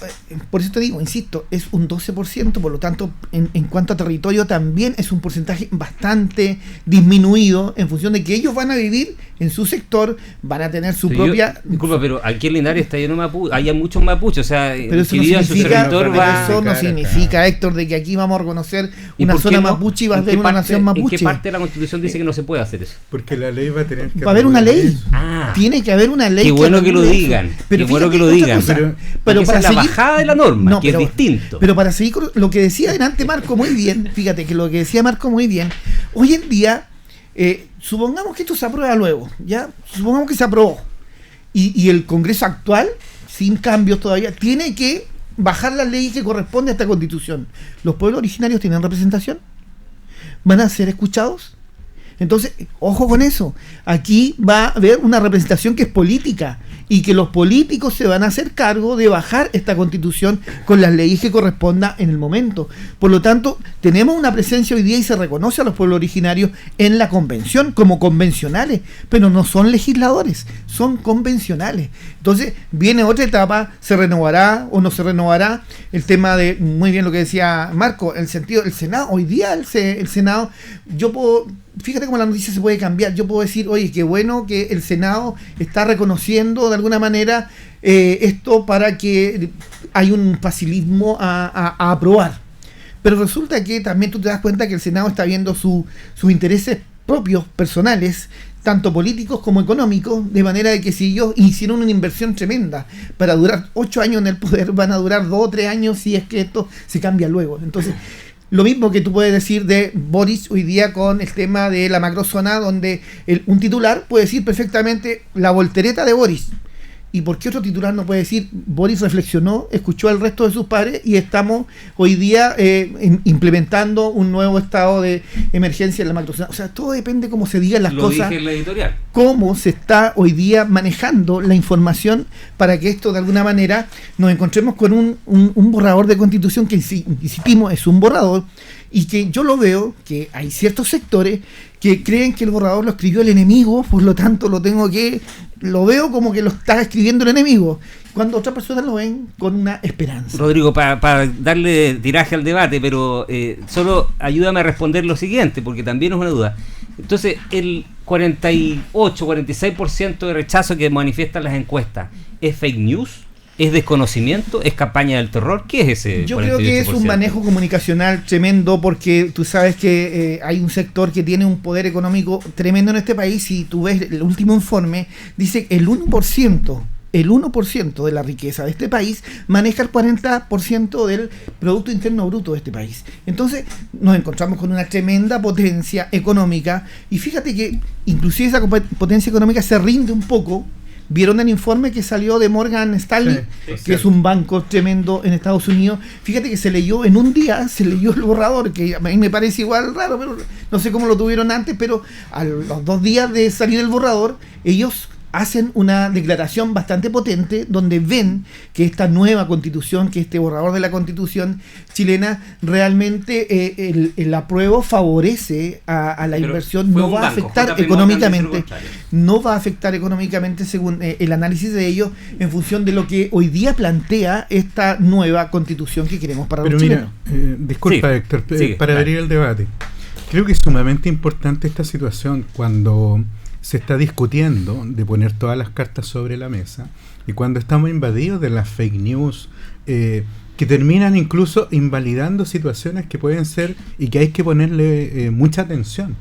por eso te digo, insisto, es un 12%, por lo tanto, en cuanto a territorio también es un porcentaje bastante disminuido en función de que ellos van a vivir en su sector, van a tener su propia... Disculpa, pero aquí en Linares está lleno de mapuches, hay muchos mapuches, o sea, pero eso no significa, eso no significa, Héctor, de que aquí vamos a reconocer una zona mapuche y va a haber una nación mapuche. ¿En qué parte de la Constitución dice que no se puede hacer eso? Porque la ley va a tener que... Va a haber una ley. Tiene que haber una ley. Qué bueno que lo digan. Pero qué bueno que lo digan. Pero para la bajada de la norma, que es distinto. Pero para seguir con lo que decía delante Marco muy bien, fíjate que lo que decía Marco muy bien, hoy en día, supongamos que esto se aprueba luego, ¿ya? Supongamos que se aprobó. Y el Congreso actual, sin cambios todavía, tiene que bajar las leyes que corresponden a esta Constitución. ¿Los pueblos originarios tienen representación? ¿Van a ser escuchados? Entonces, ojo con eso. Aquí va a haber una representación que es política y que los políticos se van a hacer cargo de bajar esta constitución con las leyes que corresponda en el momento. Por lo tanto, tenemos una presencia hoy día y se reconoce a los pueblos originarios en la convención como convencionales, pero no son legisladores, son convencionales. Entonces, viene otra etapa, se renovará o no se renovará. El tema de, muy bien lo que decía Marco, el sentido del Senado. Hoy día el Senado, yo puedo, fíjate cómo la noticia se puede cambiar. Yo puedo decir, oye, qué bueno que el Senado está reconociendo de alguna manera esto para que hay un facilismo a aprobar. Pero resulta que también tú te das cuenta que el Senado está viendo sus intereses propios, personales, tanto políticos como económicos, de manera de que si ellos hicieron una inversión tremenda para durar 8 años en el poder, van a durar 2 o 3 años si es que esto se cambia luego. Entonces, lo mismo que tú puedes decir de Boris hoy día con el tema de la macrozona, donde un titular puede decir perfectamente la voltereta de Boris. ¿Y por qué otro titular no puede decir Boris reflexionó, escuchó al resto de sus padres y estamos hoy día implementando un nuevo estado de emergencia en la macrozona? O sea, todo depende cómo se digan las cosas. Lo dije en la editorial. Cómo se está hoy día manejando la información para que esto de alguna manera nos encontremos con un borrador de constitución que, insistimos, es un borrador y que yo lo veo que hay ciertos sectores que creen que el borrador lo escribió el enemigo, por lo tanto lo veo como que lo está escribiendo el enemigo, cuando otras personas lo ven con una esperanza. Rodrigo, para darle tiraje al debate, pero solo ayúdame a responder lo siguiente, porque también es una duda. Entonces, el 46% de rechazo que manifiestan las encuestas, ¿es fake news? ¿Es desconocimiento? ¿Es campaña del terror? ¿Qué es ese 48%? Yo creo que es un manejo comunicacional tremendo, porque tú sabes que hay un sector que tiene un poder económico tremendo en este país, y tú ves el último informe, dice que el 1% de la riqueza de este país maneja el 40% del Producto Interno Bruto de este país. Entonces nos encontramos con una tremenda potencia económica, y fíjate que inclusive esa potencia económica se rinde un poco. ¿Vieron el informe que salió de Morgan Stanley? Sí, que es un banco tremendo en Estados Unidos. Fíjate que se leyó en un día, se leyó el borrador, que a mí me parece igual raro, pero no sé cómo lo tuvieron antes, pero a los 2 días de salir el borrador, ellos hacen una declaración bastante potente donde ven que esta nueva constitución, que este borrador de la constitución chilena, realmente el apruebo favorece a la inversión, no va a afectar económicamente, según el análisis de ellos, en función de lo que hoy día plantea esta nueva constitución que queremos para los chilenos. Disculpa, Héctor, para abrir el debate. Creo que es sumamente importante esta situación cuando se está discutiendo de poner todas las cartas sobre la mesa, y cuando estamos invadidos de las fake news que terminan incluso invalidando situaciones que pueden ser y que hay que ponerle mucha atención.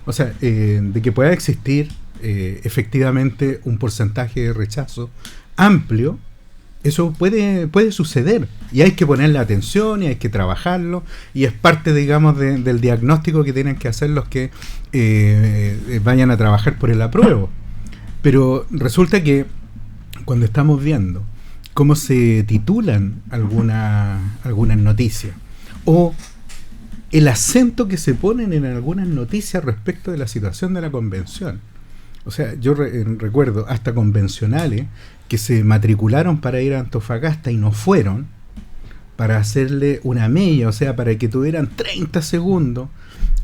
O sea, de que pueda existir efectivamente un porcentaje de rechazo amplio, eso puede suceder, y hay que ponerle atención y hay que trabajarlo, y es parte, digamos, del diagnóstico que tienen que hacer los que vayan a trabajar por el apruebo. Pero resulta que cuando estamos viendo cómo se titulan algunas noticias, o el acento que se ponen en algunas noticias respecto de la situación de la convención, o sea, yo recuerdo hasta convencionales que se matricularon para ir a Antofagasta y no fueron, para hacerle una mella, o sea, para que tuvieran 30 segundos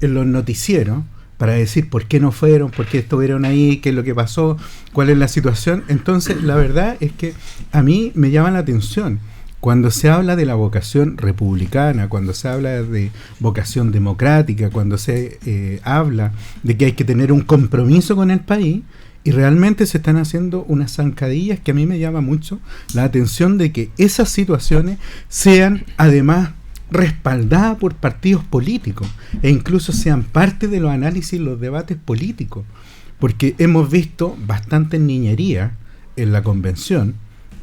en los noticieros para decir por qué no fueron, por qué estuvieron ahí, qué es lo que pasó, cuál es la situación. Entonces, la verdad es que a mí me llama la atención cuando se habla de la vocación republicana, cuando se habla de vocación democrática, cuando se habla de que hay que tener un compromiso con el país, y realmente se están haciendo unas zancadillas que a mí me llama mucho la atención, de que esas situaciones sean además respaldadas por partidos políticos e incluso sean parte de los análisis y los debates políticos, porque hemos visto bastante niñería en la convención,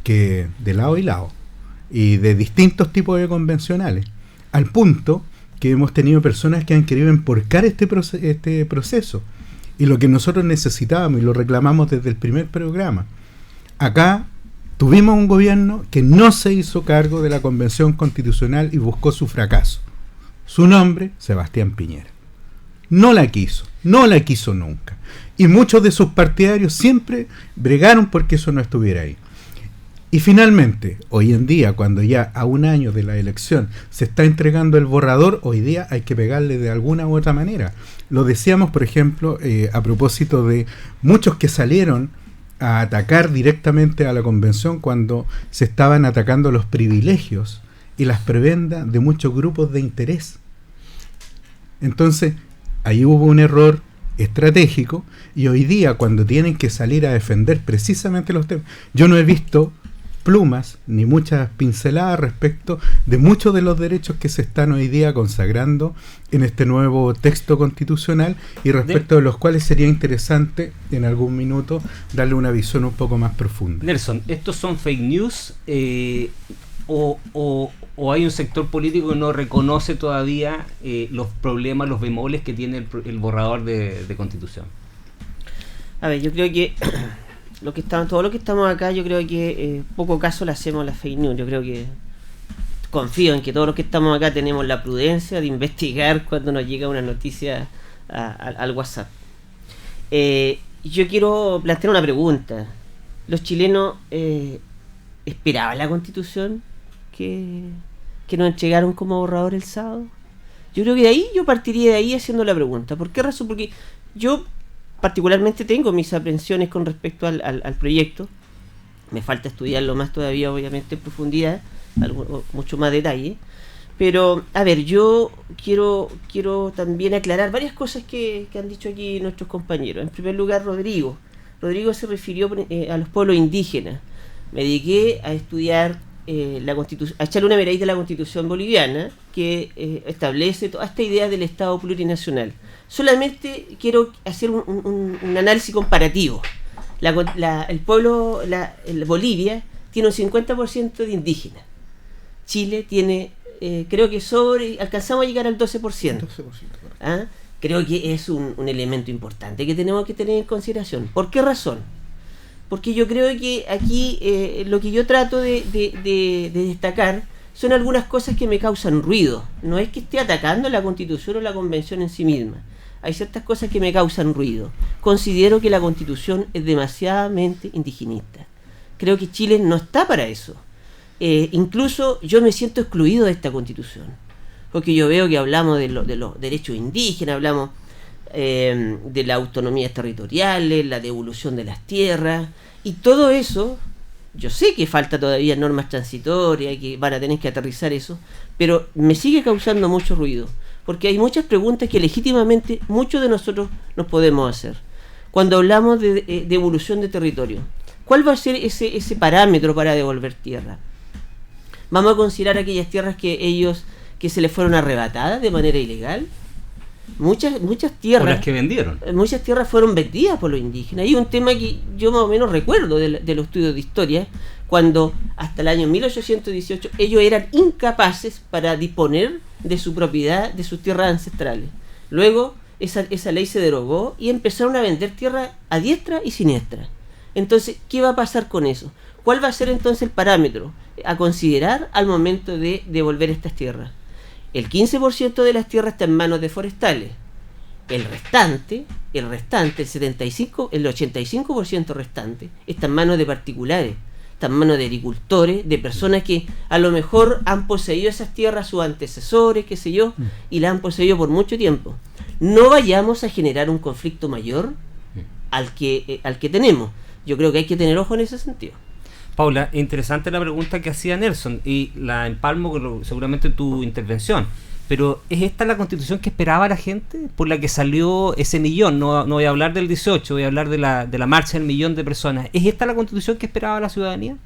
que de lado y lado, y de distintos tipos de convencionales, al punto que hemos tenido personas que han querido emporcar este proceso. Y lo que nosotros necesitábamos, y lo reclamamos desde el primer programa, acá tuvimos un gobierno que no se hizo cargo de la Convención Constitucional y buscó su fracaso. Su nombre, Sebastián Piñera. no la quiso nunca. Y muchos de sus partidarios siempre bregaron porque eso no estuviera ahí. Y finalmente, hoy en día, cuando ya a un año de la elección se está entregando el borrador, hoy día hay que pegarle de alguna u otra manera. Lo decíamos, por ejemplo, a propósito de muchos que salieron a atacar directamente a la convención cuando se estaban atacando los privilegios y las prebendas de muchos grupos de interés. Entonces, ahí hubo un error estratégico, y hoy día cuando tienen que salir a defender precisamente los temas, yo no he visto plumas ni muchas pinceladas respecto de muchos de los derechos que se están hoy día consagrando en este nuevo texto constitucional, y respecto de los cuales sería interesante en algún minuto darle una visión un poco más profunda. Nelson, ¿estos son fake news o hay un sector político que no reconoce todavía los problemas, los bemoles que tiene el borrador de constitución? A ver, yo creo que todos los que estamos acá, yo creo que poco caso le hacemos a la fake news. Yo creo que confío en que todos los que estamos acá tenemos la prudencia de investigar cuando nos llega una noticia al WhatsApp. Yo quiero plantear una pregunta. ¿Los chilenos esperaban la constitución que nos entregaron como borrador el sábado? Yo creo que yo partiría de ahí haciendo la pregunta. ¿Por qué razón? Porque yo particularmente tengo mis aprensiones con respecto al proyecto. Me falta estudiarlo más todavía, obviamente, en profundidad, mucho más detalle. Pero, a ver, yo quiero también aclarar varias cosas que han dicho aquí nuestros compañeros. En primer lugar, Rodrigo se refirió a los pueblos indígenas. Me dediqué a estudiar la Constitución, a echarle una miradita a la Constitución boliviana, que establece toda esta idea del Estado plurinacional. Solamente quiero hacer un análisis comparativo. El pueblo, Bolivia, tiene un 50% de indígenas. Chile tiene, creo que alcanzamos a llegar al 12%. ¿Ah? Creo que es un elemento importante que tenemos que tener en consideración. ¿Por qué razón? Porque yo creo que aquí lo que yo trato de destacar son algunas cosas que me causan ruido. No es que esté atacando la Constitución o la Convención en sí misma. Hay ciertas cosas que me causan ruido. Considero que la Constitución es demasiadamente indigenista. Creo que Chile no está para eso. Incluso yo me siento excluido de esta Constitución. Porque yo veo que hablamos de los derechos indígenas, hablamos de las autonomías territoriales, la devolución de las tierras, y todo eso. Yo sé que falta todavía normas transitorias y que van a tener que aterrizar eso, pero me sigue causando mucho ruido, porque hay muchas preguntas que legítimamente muchos de nosotros nos podemos hacer. Cuando hablamos de devolución de territorio, ¿cuál va a ser ese parámetro para devolver tierra? ¿Vamos a considerar aquellas tierras que se les fueron arrebatadas de manera ilegal? Muchas tierras, o las que vendieron. Muchas tierras fueron vendidas por los indígenas. Hay un tema que yo más o menos recuerdo de los estudios de historia, cuando hasta el año 1818 ellos eran incapaces para disponer de su propiedad, de sus tierras ancestrales. Luego esa ley se derogó y empezaron a vender tierra a diestra y siniestra. Entonces, ¿qué va a pasar con eso? ¿Cuál va a ser entonces el parámetro a considerar al momento de devolver estas tierras? El 15% de las tierras está en manos de forestales. El 85% restante está en manos de particulares, está en manos de agricultores, de personas que a lo mejor han poseído esas tierras, sus antecesores, qué sé yo, y las han poseído por mucho tiempo. No vayamos a generar un conflicto mayor al que tenemos. Yo creo que hay que tener ojo en ese sentido. Paula, interesante la pregunta que hacía Nelson, y la empalmo con seguramente tu intervención. Pero ¿es esta la Constitución que esperaba la gente? Por la que salió ese millón. No voy a hablar del 18, voy a hablar de la marcha del millón de personas. ¿Es esta la Constitución que esperaba la ciudadanía?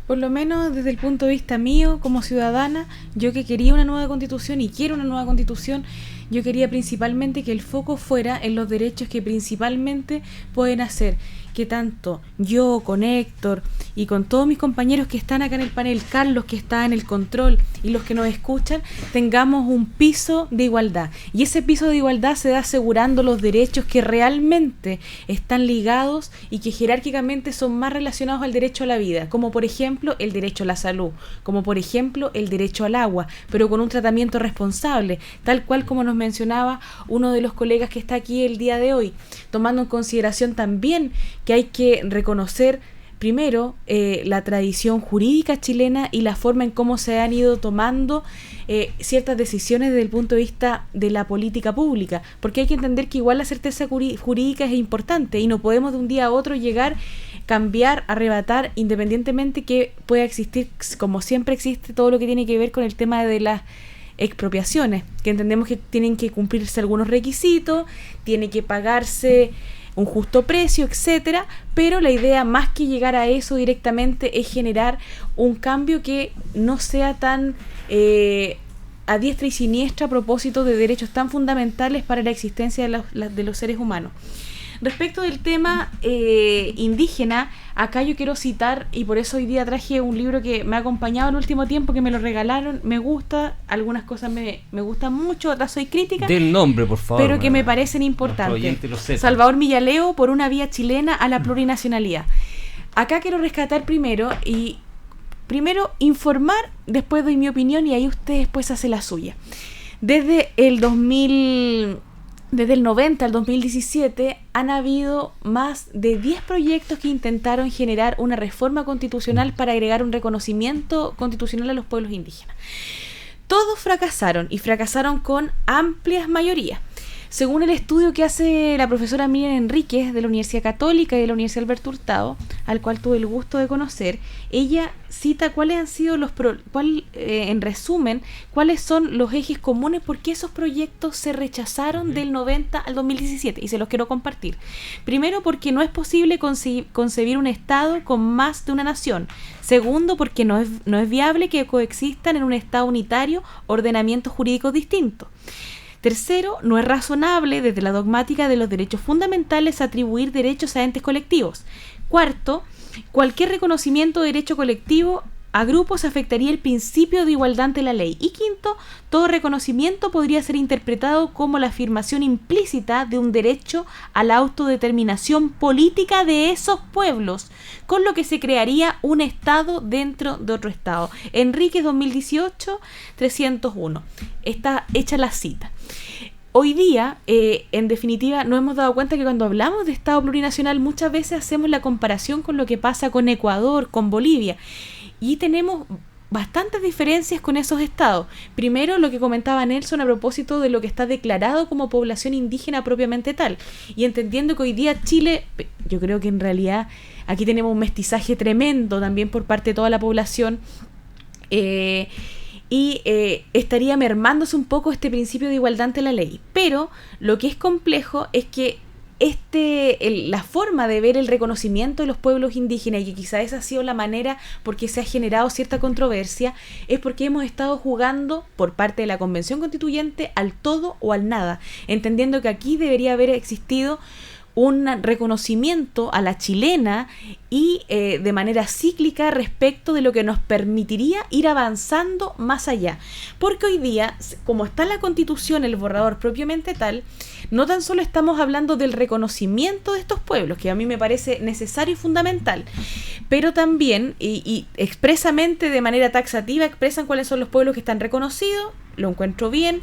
Por lo menos desde el punto de vista mío como ciudadana, yo que quería una nueva Constitución y quiero una nueva Constitución, yo quería principalmente que el foco fuera en los derechos que principalmente pueden hacer que tanto yo con Héctor y con todos mis compañeros que están acá en el panel, Carlos que está en el control y los que nos escuchan, tengamos un piso de igualdad. Y ese piso de igualdad se da asegurando los derechos que realmente están ligados y que jerárquicamente son más relacionados al derecho a la vida, como por ejemplo el derecho a la salud, como por ejemplo el derecho al agua, pero con un tratamiento responsable, tal cual como nos nos mencionaba uno de los colegas que está aquí el día de hoy, tomando en consideración también que hay que reconocer primero la tradición jurídica chilena y la forma en cómo se han ido tomando ciertas decisiones desde el punto de vista de la política pública, porque hay que entender que igual la certeza jurídica es importante y no podemos de un día a otro llegar, cambiar, arrebatar, independientemente que pueda existir, como siempre existe, todo lo que tiene que ver con el tema de las expropiaciones, que entendemos que tienen que cumplirse algunos requisitos, tiene que pagarse un justo precio, etcétera, pero la idea más que llegar a eso directamente es generar un cambio que no sea tan a diestra y siniestra a propósito de derechos tan fundamentales para la existencia de los seres humanos. Respecto del tema indígena, acá yo quiero citar, y por eso hoy día traje un libro que me ha acompañado en el último tiempo, que me lo regalaron, me gusta, algunas cosas me gustan mucho, otras soy crítica. Del nombre, por favor. Pero que me parecen importantes. Salvador Millaleo, por una vía chilena a la plurinacionalidad. Acá quiero rescatar primero informar, después doy mi opinión y ahí usted después hace la suya. Desde el 90 al 2017 han habido más de 10 proyectos que intentaron generar una reforma constitucional para agregar un reconocimiento constitucional a los pueblos indígenas. Todos fracasaron y fracasaron con amplias mayorías. Según el estudio que hace la profesora Miriam Enríquez de la Universidad Católica y de la Universidad Alberto Hurtado, al cual tuve el gusto de conocer, ella cita cuáles han sido en resumen, cuáles son los ejes comunes, por qué esos proyectos se rechazaron del 90 al 2017, y se los quiero compartir. Primero, porque no es posible concebir un Estado con más de una nación. Segundo, porque no es viable que coexistan en un Estado unitario ordenamientos jurídicos distintos. Tercero, no es razonable desde la dogmática de los derechos fundamentales atribuir derechos a entes colectivos. Cuarto, cualquier reconocimiento de derecho colectivo a grupos afectaría el principio de igualdad ante la ley. Y quinto, todo reconocimiento podría ser interpretado como la afirmación implícita de un derecho a la autodeterminación política de esos pueblos, con lo que se crearía un Estado dentro de otro Estado. Enríquez 2018, 301. Está hecha la cita. Hoy día, en definitiva, nos hemos dado cuenta que cuando hablamos de Estado plurinacional muchas veces hacemos la comparación con lo que pasa con Ecuador, con Bolivia, y tenemos bastantes diferencias con esos estados. Primero, lo que comentaba Nelson a propósito de lo que está declarado como población indígena propiamente tal, y entendiendo que hoy día Chile, yo creo que en realidad aquí tenemos un mestizaje tremendo también por parte de toda la población, estaría mermándose un poco este principio de igualdad ante la ley. Pero lo que es complejo es que la forma de ver el reconocimiento de los pueblos indígenas, y que quizá esa ha sido la manera porque se ha generado cierta controversia, es porque hemos estado jugando por parte de la Convención Constituyente al todo o al nada, entendiendo que aquí debería haber existido un reconocimiento a la chilena y de manera cíclica respecto de lo que nos permitiría ir avanzando más allá. Porque hoy día, como está en la Constitución, el borrador propiamente tal, no tan solo estamos hablando del reconocimiento de estos pueblos, que a mí me parece necesario y fundamental, pero también, y expresamente de manera taxativa, expresan cuáles son los pueblos que están reconocidos, lo encuentro bien,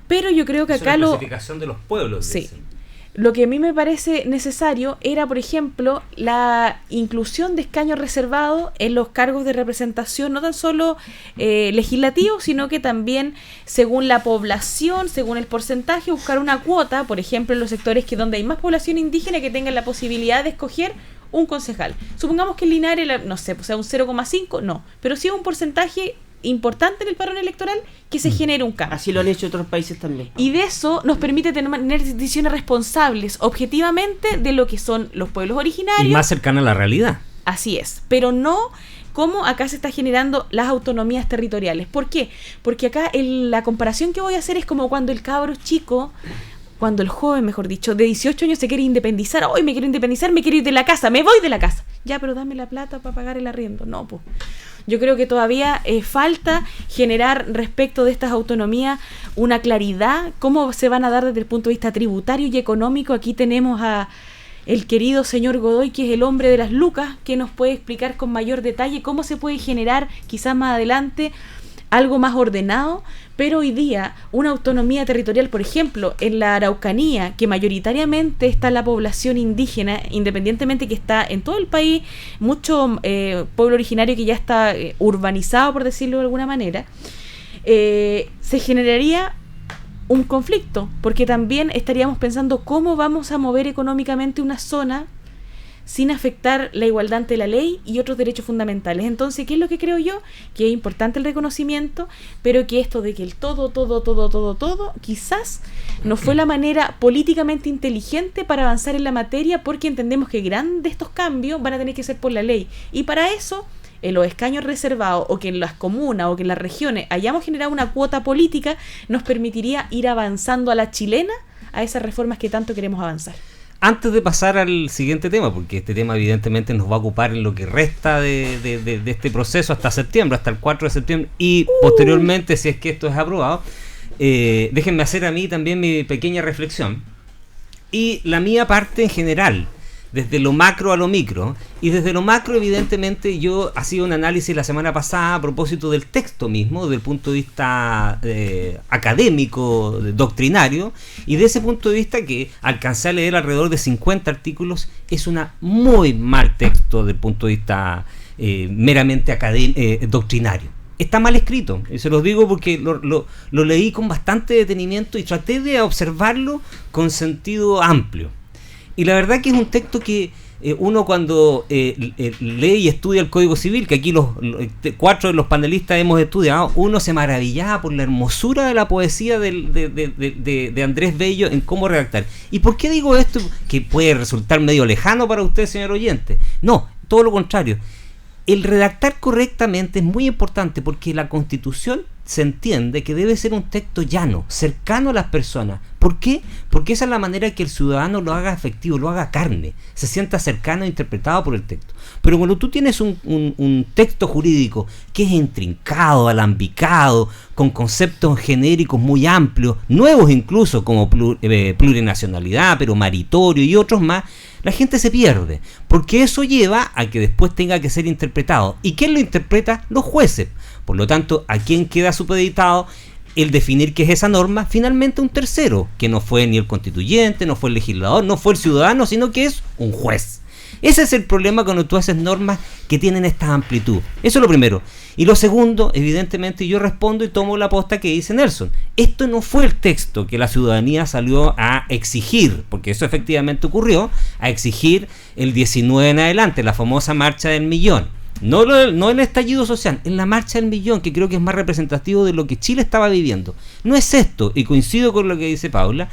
pero yo creo que acá la clasificación de los pueblos. Sí. Dicen. Lo que a mí me parece necesario era, por ejemplo, la inclusión de escaños reservados en los cargos de representación, no tan solo legislativos, sino que también según la población, según el porcentaje, buscar una cuota, por ejemplo, en los sectores donde hay más población indígena, que tengan la posibilidad de escoger un concejal. Supongamos que en Linares, no sé, pues sea un 0,5, no, pero sí un porcentaje importante en el padrón electoral que se genere un cambio. Así lo han hecho otros países también. Y de eso nos permite tener decisiones responsables, objetivamente, de lo que son los pueblos originarios. Y más cercana a la realidad. Así es, pero no como acá se está generando las autonomías territoriales. ¿Por qué? Porque acá la comparación que voy a hacer es como cuando el cabro chico, cuando el joven, mejor dicho, de 18 años se quiere independizar. Hoy me quiero independizar, me quiero ir de la casa, me voy de la casa. Ya, pero dame la plata para pagar el arriendo. No, pues. Yo creo que todavía falta generar respecto de estas autonomías una claridad, cómo se van a dar desde el punto de vista tributario y económico. Aquí tenemos a el querido señor Godoy, que es el hombre de las lucas, que nos puede explicar con mayor detalle cómo se puede generar, quizás más adelante, algo más ordenado, pero hoy día una autonomía territorial, por ejemplo, en la Araucanía, que mayoritariamente está la población indígena, independientemente que está en todo el país, mucho pueblo originario que ya está urbanizado, por decirlo de alguna manera, se generaría un conflicto, porque también estaríamos pensando cómo vamos a mover económicamente una zona sin afectar la igualdad ante la ley y otros derechos fundamentales. Entonces, ¿qué es lo que creo yo? Que es importante el reconocimiento, pero que esto de que el todo, quizás no fue la manera políticamente inteligente para avanzar en la materia, porque entendemos que grandes de estos cambios van a tener que ser por la ley. Y para eso, en los escaños reservados, o que en las comunas o que en las regiones hayamos generado una cuota política, nos permitiría ir avanzando a la chilena a esas reformas que tanto queremos avanzar. Antes de pasar al siguiente tema, porque este tema evidentemente nos va a ocupar en lo que resta de este proceso hasta septiembre, hasta el 4 de septiembre, y posteriormente, si es que esto es aprobado, déjenme hacer a mí también mi pequeña reflexión. Y la mía parte en general, desde lo macro a lo micro, y desde lo macro evidentemente yo hacía un análisis la semana pasada a propósito del texto mismo, desde el punto de vista académico, doctrinario, y de ese punto de vista que alcancé a leer alrededor de 50 artículos, es un muy mal texto desde el punto de vista meramente doctrinario. Está mal escrito, y se los digo porque lo leí con bastante detenimiento y traté de observarlo con sentido amplio. Y la verdad que es un texto que uno cuando lee y estudia el Código Civil, que aquí los 4 de los panelistas hemos estudiado, uno se maravillaba por la hermosura de la poesía de Andrés Bello en cómo redactar. ¿Y por qué digo esto? Que puede resultar medio lejano para usted, señor oyente. No, todo lo contrario. El redactar correctamente es muy importante, porque la Constitución se entiende que debe ser un texto llano, cercano a las personas. ¿Por qué? Porque esa es la manera que el ciudadano lo haga efectivo, lo haga carne, se sienta cercano e interpretado por el texto. Pero cuando tú tienes un texto jurídico que es intrincado, alambicado, con conceptos genéricos muy amplios, nuevos incluso como plurinacionalidad, pero maritorio y otros más, la gente se pierde, porque eso lleva a que después tenga que ser interpretado. ¿Y quién lo interpreta? Los jueces. Por lo tanto, ¿a quién queda supeditado el definir qué es esa norma? Finalmente un tercero, que no fue ni el constituyente, no fue el legislador, no fue el ciudadano, sino que es un juez. Ese es el problema cuando tú haces normas que tienen esta amplitud. Eso es lo primero. Y lo segundo, evidentemente yo respondo y tomo la posta que dice Nelson. Esto no fue el texto que la ciudadanía salió a exigir, porque eso efectivamente ocurrió, a exigir el 19 en adelante, la famosa marcha del millón. No el estallido social, en la marcha del millón, que creo que es más representativo de lo que Chile estaba viviendo. No es esto, y coincido con lo que dice Paula,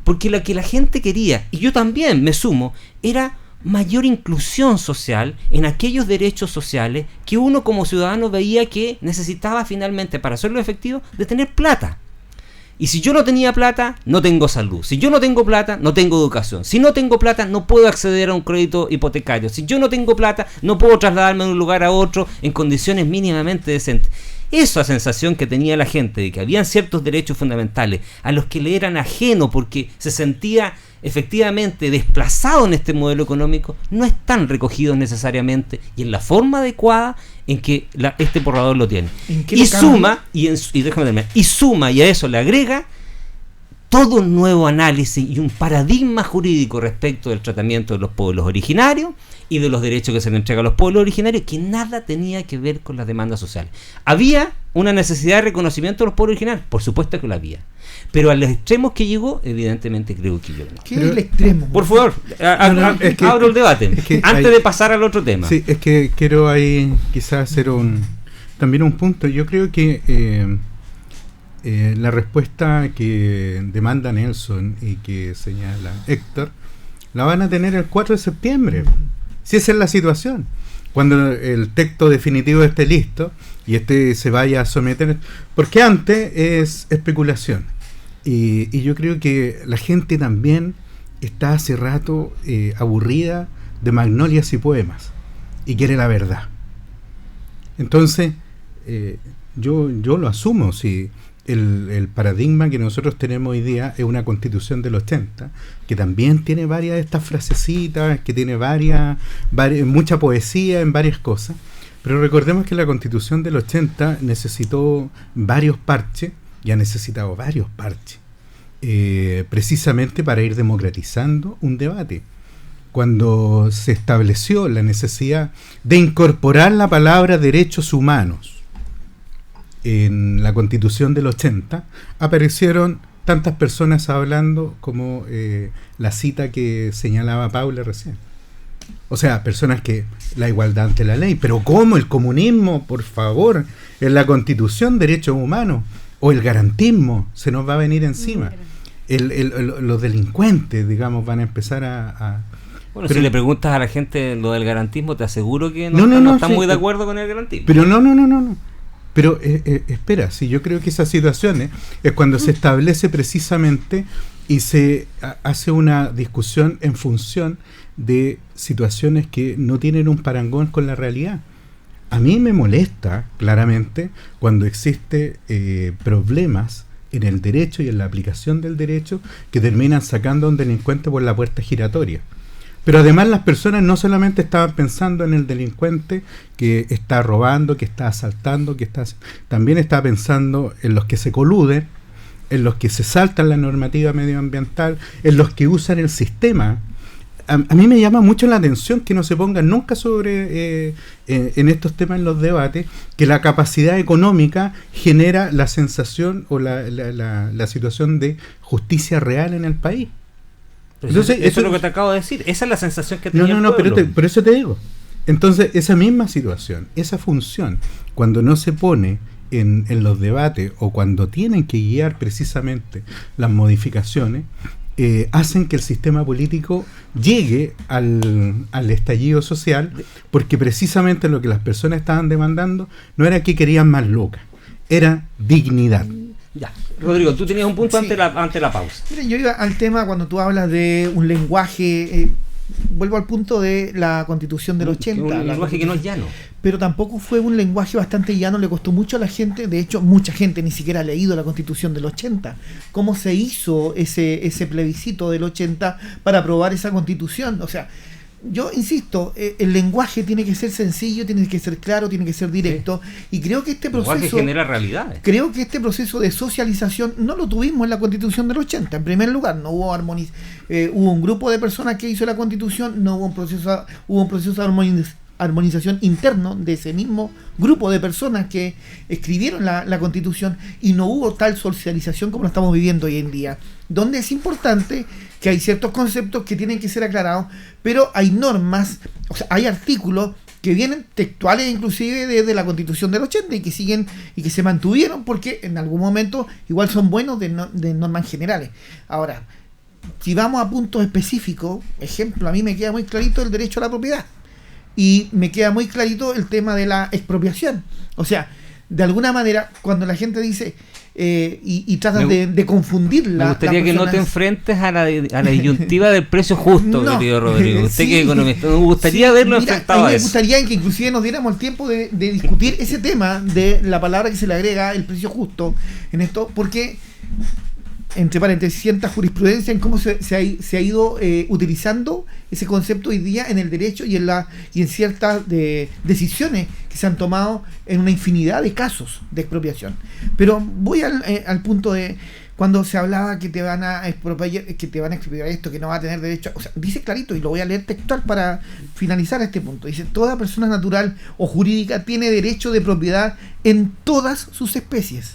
porque lo que la gente quería, y yo también me sumo, era mayor inclusión social en aquellos derechos sociales que uno como ciudadano veía que necesitaba finalmente, para hacerlo efectivo, de tener plata. Y si yo no tenía plata, no tengo salud. Si yo no tengo plata, no tengo educación. Si no tengo plata, no puedo acceder a un crédito hipotecario. Si yo no tengo plata, no puedo trasladarme de un lugar a otro en condiciones mínimamente decentes. Esa sensación que tenía la gente de que habían ciertos derechos fundamentales a los que le eran ajenos porque se sentía efectivamente desplazado en este modelo económico, no están recogidos necesariamente y en la forma adecuada en que este borrador lo tiene. Y suma, y suma, y a eso le agrega todo un nuevo análisis y un paradigma jurídico respecto del tratamiento de los pueblos originarios y de los derechos que se le entrega a los pueblos originarios, que nada tenía que ver con las demandas sociales. ¿Había una necesidad de reconocimiento de los pueblos originarios? Por supuesto que lo había. Pero a los extremos que llegó, evidentemente creo que yo no. ¿Qué es el extremo? Por favor, abro el debate, antes de pasar al otro tema. Sí, es que quiero ahí quizás hacer también un punto. Yo creo que la respuesta que demanda Nelson y que señala Héctor, la van a tener el 4 de septiembre. Si esa es la situación. Cuando el texto definitivo esté listo y se vaya a someter, porque antes es especulación. Y yo creo que la gente también está hace rato aburrida de magnolias y poemas y quiere la verdad. Entonces, yo lo asumo. Si el paradigma que nosotros tenemos hoy día es una Constitución del 80, que también tiene varias de estas frasecitas, que tiene mucha poesía en varias cosas, Pero recordemos que la Constitución del 80 necesitó varios parches, y ha necesitado varios parches, precisamente para ir democratizando un debate. Cuando se estableció la necesidad de incorporar la palabra derechos humanos en la Constitución del 80, aparecieron tantas personas hablando como la cita que señalaba Paula recién. O sea, personas que la igualdad ante la ley, pero ¿cómo el comunismo, por favor, en la Constitución, derechos humanos, o el garantismo se nos va a venir encima? Los delincuentes, digamos, van a empezar a Bueno, pero, si le preguntas a la gente lo del garantismo, te aseguro que no están muy de acuerdo con el garantismo. Pero no. Pero espera, sí, yo creo que esas situaciones es cuando se establece precisamente y se hace una discusión en función de situaciones que no tienen un parangón con la realidad. A mí me molesta claramente cuando existe problemas en el derecho y en la aplicación del derecho que terminan sacando a un delincuente por la puerta giratoria. Pero además las personas no solamente estaban pensando en el delincuente que está robando, que está asaltando, también estaba pensando en los que se coluden, en los que se saltan la normativa medioambiental, en los que usan el sistema. A mí me llama mucho la atención que no se ponga nunca sobre en estos temas en los debates que la capacidad económica genera la sensación o la situación de justicia real en el país. Entonces, eso es lo que te acabo de decir. Esa es la sensación que tenía el pueblo. Pero por eso te digo. Entonces, esa misma situación, esa función, cuando no se pone en los debates o cuando tienen que guiar precisamente las modificaciones, hacen que el sistema político llegue al estallido social, porque precisamente lo que las personas estaban demandando no era que querían más lucas, era dignidad. Ya, Rodrigo, tú tenías un punto ante la pausa. Miren, yo iba al tema cuando tú hablas de un lenguaje, vuelvo al punto de la Constitución del 80. Un lenguaje que no es llano. Pero tampoco fue un lenguaje bastante llano, le costó mucho a la gente, de hecho mucha gente ni siquiera ha leído la Constitución del 80. ¿Cómo se hizo ese plebiscito del 80 para aprobar esa Constitución? O sea, yo insisto, el lenguaje tiene que ser sencillo, tiene que ser claro, tiene que ser directo, y creo que este proceso... El lenguaje genera realidades. Creo que este proceso de socialización no lo tuvimos en la Constitución del 80. En primer lugar, no hubo hubo un grupo de personas que hizo la Constitución, no hubo un proceso de armonización interno de ese mismo grupo de personas que escribieron la Constitución, y no hubo tal socialización como lo estamos viviendo hoy en día, donde es importante que hay ciertos conceptos que tienen que ser aclarados, pero hay normas, o sea, hay artículos que vienen textuales inclusive desde la Constitución del 80 y que siguen y que se mantuvieron porque en algún momento igual son buenos de normas generales. Ahora, si vamos a puntos específicos, ejemplo, a mí me queda muy clarito el derecho a la propiedad. Y me queda muy clarito el tema de la expropiación. O sea, de alguna manera, cuando la gente dice y tratan de confundirla... Me gustaría que no te enfrentes a la disyuntiva del precio justo, no, querido Rodrigo. Usted que es economista, me gustaría verlo enfrentado a eso. Me gustaría que inclusive nos diéramos el tiempo de discutir ese tema de la palabra que se le agrega, el precio justo, en esto, porque... entre paréntesis, cierta jurisprudencia en cómo se ha ido utilizando ese concepto hoy día en el derecho y en ciertas decisiones que se han tomado en una infinidad de casos de expropiación. Pero voy al punto de cuando se hablaba que te van a expropiar esto, que no va a tener derecho, o sea, dice clarito, y lo voy a leer textual para finalizar este punto. Dice: toda persona natural o jurídica tiene derecho de propiedad en todas sus especies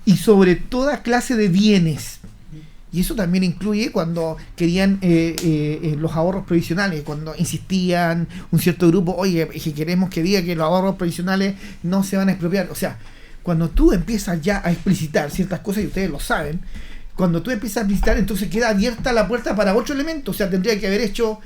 y sobre toda clase de bienes. Y eso también incluye cuando querían los ahorros provisionales, cuando insistían un cierto grupo, oye, queremos que diga que los ahorros provisionales no se van a expropiar. O sea, cuando tú empiezas ya a explicitar ciertas cosas, y ustedes lo saben, cuando tú empiezas a explicitar, entonces queda abierta la puerta para otro elemento. O sea, tendría que haber hecho,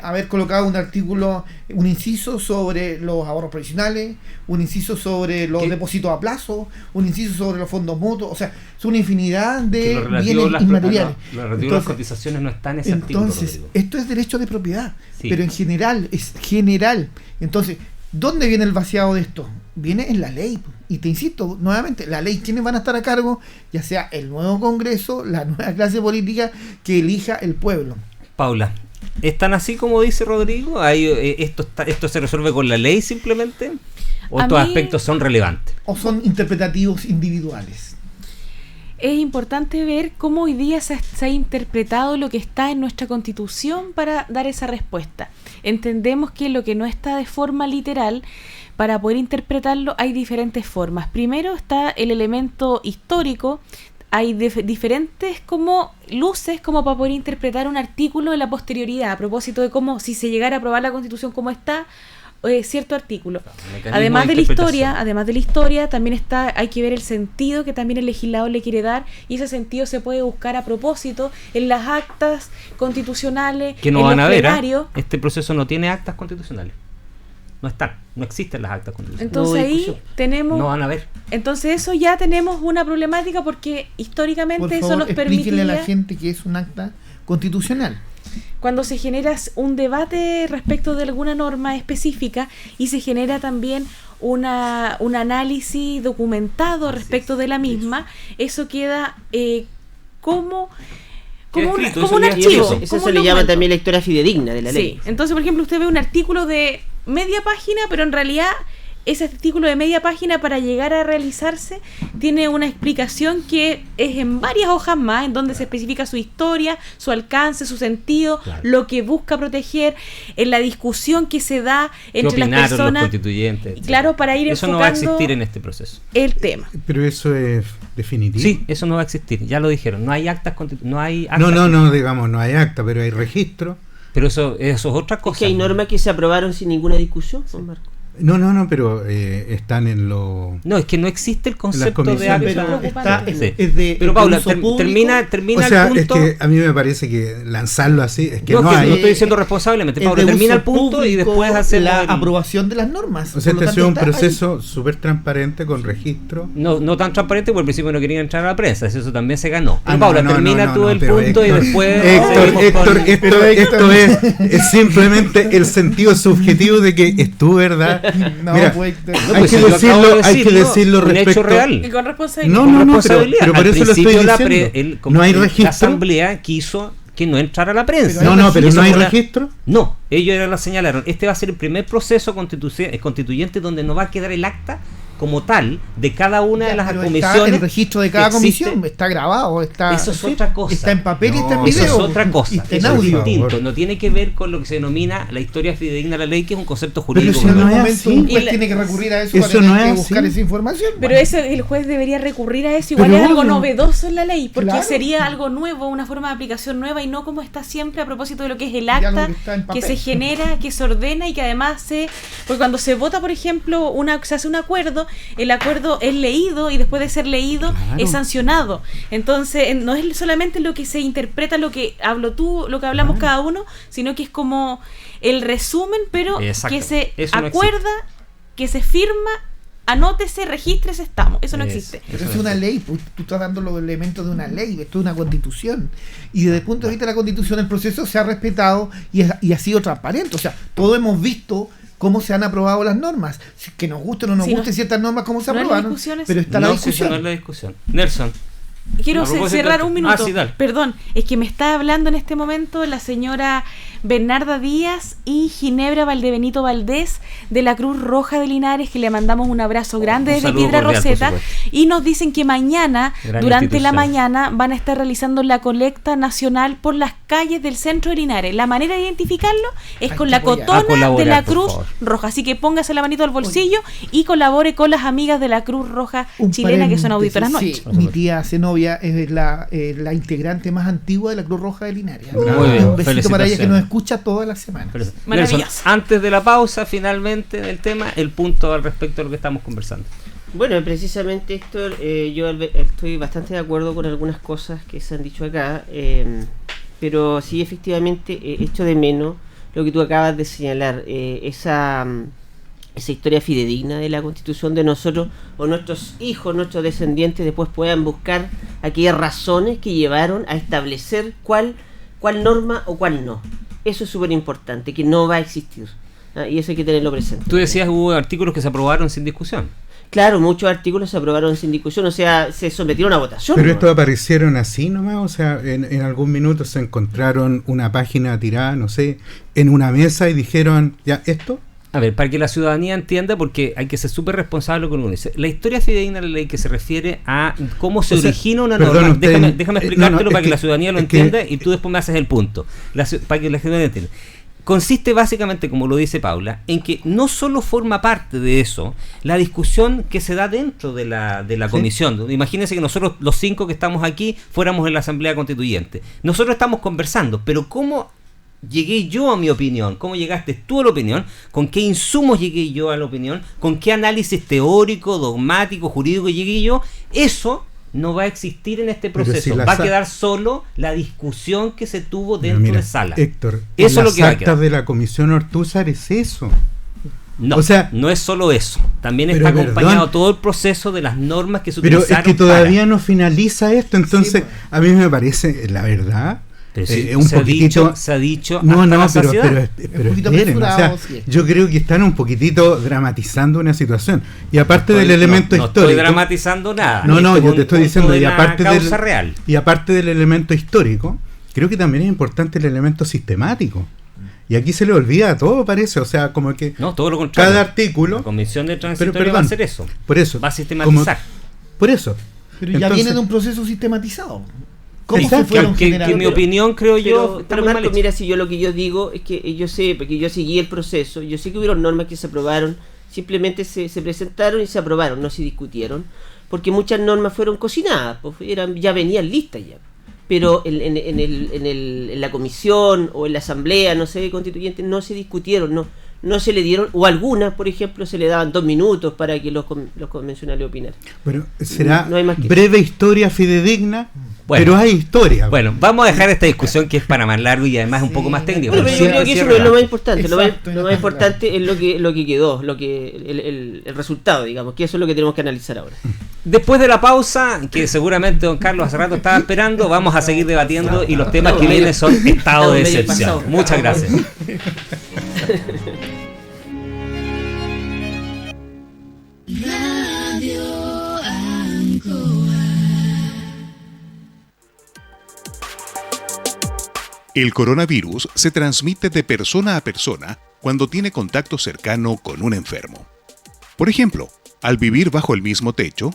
haber colocado un artículo, un inciso sobre los ahorros provisionales, un inciso sobre los depósitos a plazo, un inciso sobre los fondos mutuos. O sea, es una infinidad de bienes inmateriales. Lo relativo a las cotizaciones no está en ese artículo. Entonces, esto es derecho de propiedad, sí, pero en general, es general. Entonces, ¿dónde viene el vaciado de esto? Viene en la ley. Y te insisto, nuevamente, la ley, ¿quiénes van a estar a cargo? Ya sea el nuevo Congreso, la nueva clase política que elija el pueblo. Paula, ¿Es tan así como dice Rodrigo? ¿Esto se resuelve con la ley simplemente? ¿O estos aspectos son relevantes? ¿O son interpretativos individuales? Es importante ver cómo hoy día se ha interpretado lo que está en nuestra Constitución para dar esa respuesta. Entendemos que lo que no está de forma literal, para poder interpretarlo hay diferentes formas. Primero está el elemento histórico. Hay diferentes como luces como para poder interpretar un artículo en la posterioridad, a propósito de cómo si se llegara a aprobar la Constitución como está, cierto artículo. Además de la historia, también hay que ver el sentido que también el legislador le quiere dar, y ese sentido se puede buscar a propósito en las actas constitucionales, que no en van los a ver, plenarios. Este proceso no tiene actas constitucionales. No existen las actas constitucionales. Entonces ahí tenemos... No van a ver. Entonces eso ya tenemos una problemática porque históricamente Por favor, eso nos permitiría... explíquenle a la gente que es un acta constitucional. Cuando se genera un debate respecto de alguna norma específica y se genera también un análisis documentado respecto de la misma, eso queda como un archivo. Eso se le llama también lectura fidedigna de la ley. Sí, entonces por ejemplo usted ve un artículo de media página, pero en realidad ese artículo de media página, para llegar a realizarse, tiene una explicación que es en varias hojas más, en donde se especifica su historia, su alcance, su sentido, lo que busca proteger, en la discusión que se da entre las personas, los constituyentes, claro, para ir eso enfocando no va a existir en este proceso. El tema. Pero eso es definitivo. Sí, eso no va a existir, ya lo dijeron, no hay actas constitucionales. No, digamos, no hay acta, pero hay registro. Pero eso es otra cosa. Es que hay normas que se aprobaron sin ninguna discusión, Juan Marco. No, pero están en lo... No, es que no existe el concepto de acta. Pero Paula, termina o sea, el punto. es que a mí me parece que lanzarlo así es que no hay. No estoy diciendo responsablemente, Paula, termina el punto y después hacer la aprobación de las normas. O sea, este ha sido un proceso súper transparente con registro. No tan transparente porque al principio no querían entrar a la prensa, eso también se ganó. Pero Paula, termina tú el punto, Héctor, y después... Héctor, es simplemente el sentido subjetivo de que es tu verdad. Mira, hay que decirlo un respecto hecho real. Y con responsabilidad. Pero por eso lo estoy diciendo. No hay registro. La asamblea quiso que no entrara a la prensa. Pero no hay registro. No, ellos ya la señalaron. Este va a ser el primer proceso constituyente donde no va a quedar el acta como tal de cada una de las comisiones. El registro de cada comisión está grabado, eso es otra cosa. Está en papel y está en video. Eso es otra cosa. Está en eso audio. es distinto. No tiene que ver con lo que se denomina la historia fidedigna de la ley, que es un concepto jurídico. Pero si en algún momento un juez tiene que recurrir a eso para tener que buscar esa información. Pero eso, el juez debería recurrir a eso. Igual es algo novedoso en la ley, porque sería algo nuevo, una forma de aplicación nueva, y no como está siempre a propósito de lo que es el acta que se genera, que se ordena y que además porque cuando se vota, por ejemplo, se hace un acuerdo, el acuerdo es leído y después de ser leído es sancionado. Entonces no es solamente lo que se interpreta, lo que hablo tú, lo que hablamos cada uno, sino que es como el resumen, pero que se acuerda, que se firma, anótese, regístrese, estamos. Eso no existe. Eso es una ley, pues, tú estás dando los elementos de una ley, esto es una constitución. Y desde el punto de vista de la constitución, el proceso se ha respetado y ha sido transparente. O sea, todos hemos visto cómo se han aprobado las normas, que nos guste o no nos guste ciertas normas, cómo se aprobaron, pero está la discusión. No es la discusión. Nelson. Quiero cerrar un minuto. Perdón, es que me está hablando en este momento la señora Bernarda Díaz y Ginebra Valdebenito Valdés de la Cruz Roja de Linares, que le mandamos un abrazo grande desde Piedra Roseta, y nos dicen que mañana, durante la mañana, van a estar realizando la colecta nacional por las calles del centro de Linares. La manera de identificarlo es con la cotona de la Cruz Roja, así que póngase la manito al bolsillo y colabore con las amigas de la Cruz Roja chilena, que son auditoras nuestras. Mi tía Zenobia es la integrante más antigua de la Cruz Roja de Linares. Muy bien, un besito para ella, que nos escucha todas las semanas. Nelson, antes de la pausa, finalmente, del tema, el punto al respecto de lo que estamos conversando. Bueno, precisamente, Héctor, yo estoy bastante de acuerdo con algunas cosas que se han dicho acá, pero sí, efectivamente, echo de menos lo que tú acabas de señalar, esa historia fidedigna de la Constitución, de nosotros o nuestros hijos, nuestros descendientes después puedan buscar aquellas razones que llevaron a establecer cuál norma o cuál no. Eso es súper importante, que no va a existir, y eso hay que tenerlo presente. Tú decías hubo artículos que se aprobaron sin discusión. Claro, muchos artículos se aprobaron sin discusión, o sea, se sometieron a votación. Pero ¿no? estos aparecieron así nomás, o sea, en algún minuto se encontraron una página tirada, no sé, en una mesa y dijeron, ya, ¿esto? A ver, para que la ciudadanía entienda, porque hay que ser súper responsable con uno. La historia fidedigna de la ley que se refiere a cómo se origina una norma. Déjame explicártelo para que la ciudadanía lo entienda y tú después me haces el punto. Para que la ciudadanía entienda. Consiste básicamente, como lo dice Paula, en que no solo forma parte de eso la discusión que se da dentro de la comisión. Imagínense que nosotros, los 5 que estamos aquí, fuéramos en la Asamblea Constituyente. Nosotros estamos conversando, pero ¿cómo llegué yo a mi opinión? ¿Cómo llegaste tú a la opinión? ¿Con qué insumos llegué yo a la opinión? ¿Con qué análisis teórico, dogmático, jurídico llegué yo? Eso no va a existir en este proceso. Si va a quedar solo la discusión que se tuvo dentro de sala. Héctor, eso es lo que va a quedar. Las actas de la Comisión Ortúzar es eso. No, o sea, no es solo eso. También está acompañado todo el proceso de las normas que se utilizaron. Pero es que todavía no finaliza esto. Entonces, a mí me parece, la verdad... Pero un poquitito se ha dicho no, pero esperen, o sea, yo creo que están un poquitito dramatizando una situación y aparte del elemento histórico. No estoy dramatizando nada. No, yo te estoy diciendo y aparte real. Y aparte del elemento histórico, creo que también es importante el elemento sistemático. Y aquí se le olvida todo, parece, o sea, como que todo lo contrario. Cada artículo, la Comisión de Transitoria va a hacer eso. Por eso, va a sistematizar. Por eso. Pero ya viene de un proceso sistematizado. ¿Cómo se fueron generando? Que mi opinión, creo yo, pero Marco, mira, si yo lo que yo digo es que yo sé, porque yo seguí el proceso, yo sé que hubieron normas que se aprobaron, simplemente se presentaron y se aprobaron, no se discutieron, porque muchas normas fueron cocinadas, pues ya venían listas ya. Pero en la comisión o en la asamblea, no sé, constituyente, no se discutieron, no se le dieron, o algunas, por ejemplo, se le daban 2 minutos para que los convencionales opinaran. Bueno, será no hay más que breve historia fidedigna. Bueno, pero hay historia. Bueno, vamos a dejar esta discusión que es para más largo y además un poco más técnico. Pero yo creo que eso no es lo más importante. Lo más importante es lo que quedó, el resultado, digamos, que eso es lo que tenemos que analizar ahora. Después de la pausa, que seguramente don Carlos hace rato estaba esperando, vamos a seguir debatiendo y los temas que vienen son estado de excepción. Muchas gracias. El coronavirus se transmite de persona a persona cuando tiene contacto cercano con un enfermo. Por ejemplo, al vivir bajo el mismo techo,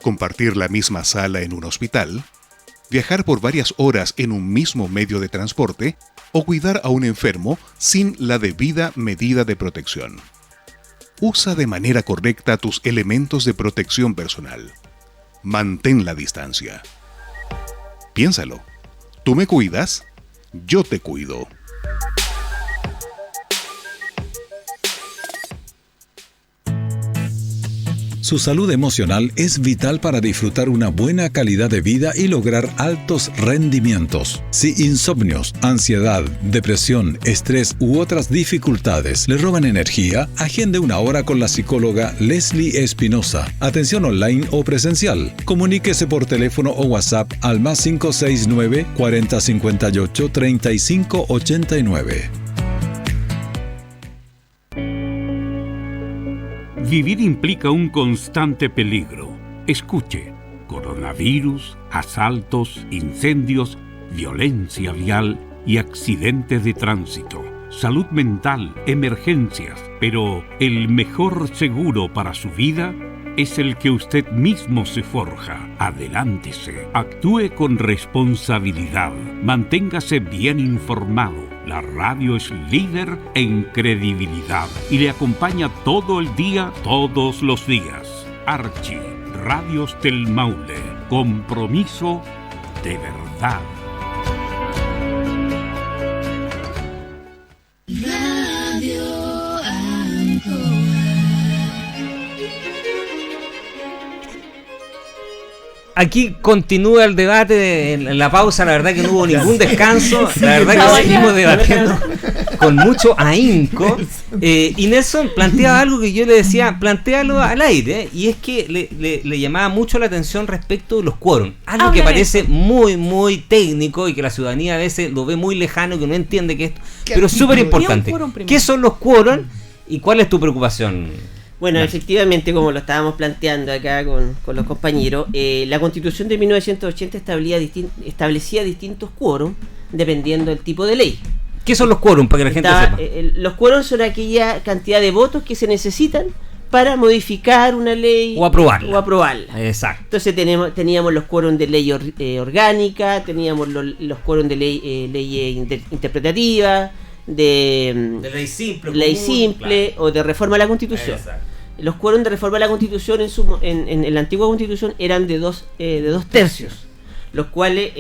compartir la misma sala en un hospital, viajar por varias horas en un mismo medio de transporte o cuidar a un enfermo sin la debida medida de protección. Usa de manera correcta tus elementos de protección personal. Mantén la distancia. Piénsalo. ¿Tú me cuidas? Yo te cuido. Su salud emocional es vital para disfrutar una buena calidad de vida y lograr altos rendimientos. Si insomnios, ansiedad, depresión, estrés u otras dificultades le roban energía, agende una hora con la psicóloga Leslie Espinosa. Atención online o presencial. Comuníquese por teléfono o WhatsApp al +569 4058 3589. Vivir implica un constante peligro. Escuche: coronavirus, asaltos, incendios, violencia vial y accidentes de tránsito, salud mental, emergencias. Pero el mejor seguro para su vida es el que usted mismo se forja. Adelántese, actúe con responsabilidad, manténgase bien informado. La radio es líder en credibilidad y le acompaña todo el día, todos los días. Archi, Radios del Maule, compromiso de verdad. Radio Ancoa. Aquí continúa el debate en la pausa, la verdad que no hubo ningún descanso, la verdad que seguimos debatiendo con mucho ahínco. Y Nelson planteaba algo que yo le decía, plantéalo al aire, y es que le llamaba mucho la atención respecto de los quórum, algo que parece muy, muy técnico y que la ciudadanía a veces lo ve muy lejano, que no entiende que esto, pero es súper importante. ¿Qué son los quórum y cuál es tu preocupación? Bueno, efectivamente, como lo estábamos planteando acá con los compañeros, la Constitución de 1980 establecía distintos quórum dependiendo del tipo de ley. ¿Qué son los quórum para que la gente sepa? Los quórum son aquella cantidad de votos que se necesitan para modificar una ley o aprobarla. Exacto. Entonces teníamos los quórum de ley orgánica, teníamos los quórum de ley interpretativa, de ley simple claro. O de reforma a la Constitución. Exacto. Los quórum de reforma a la Constitución en la antigua Constitución eran de dos tercios, los cuales,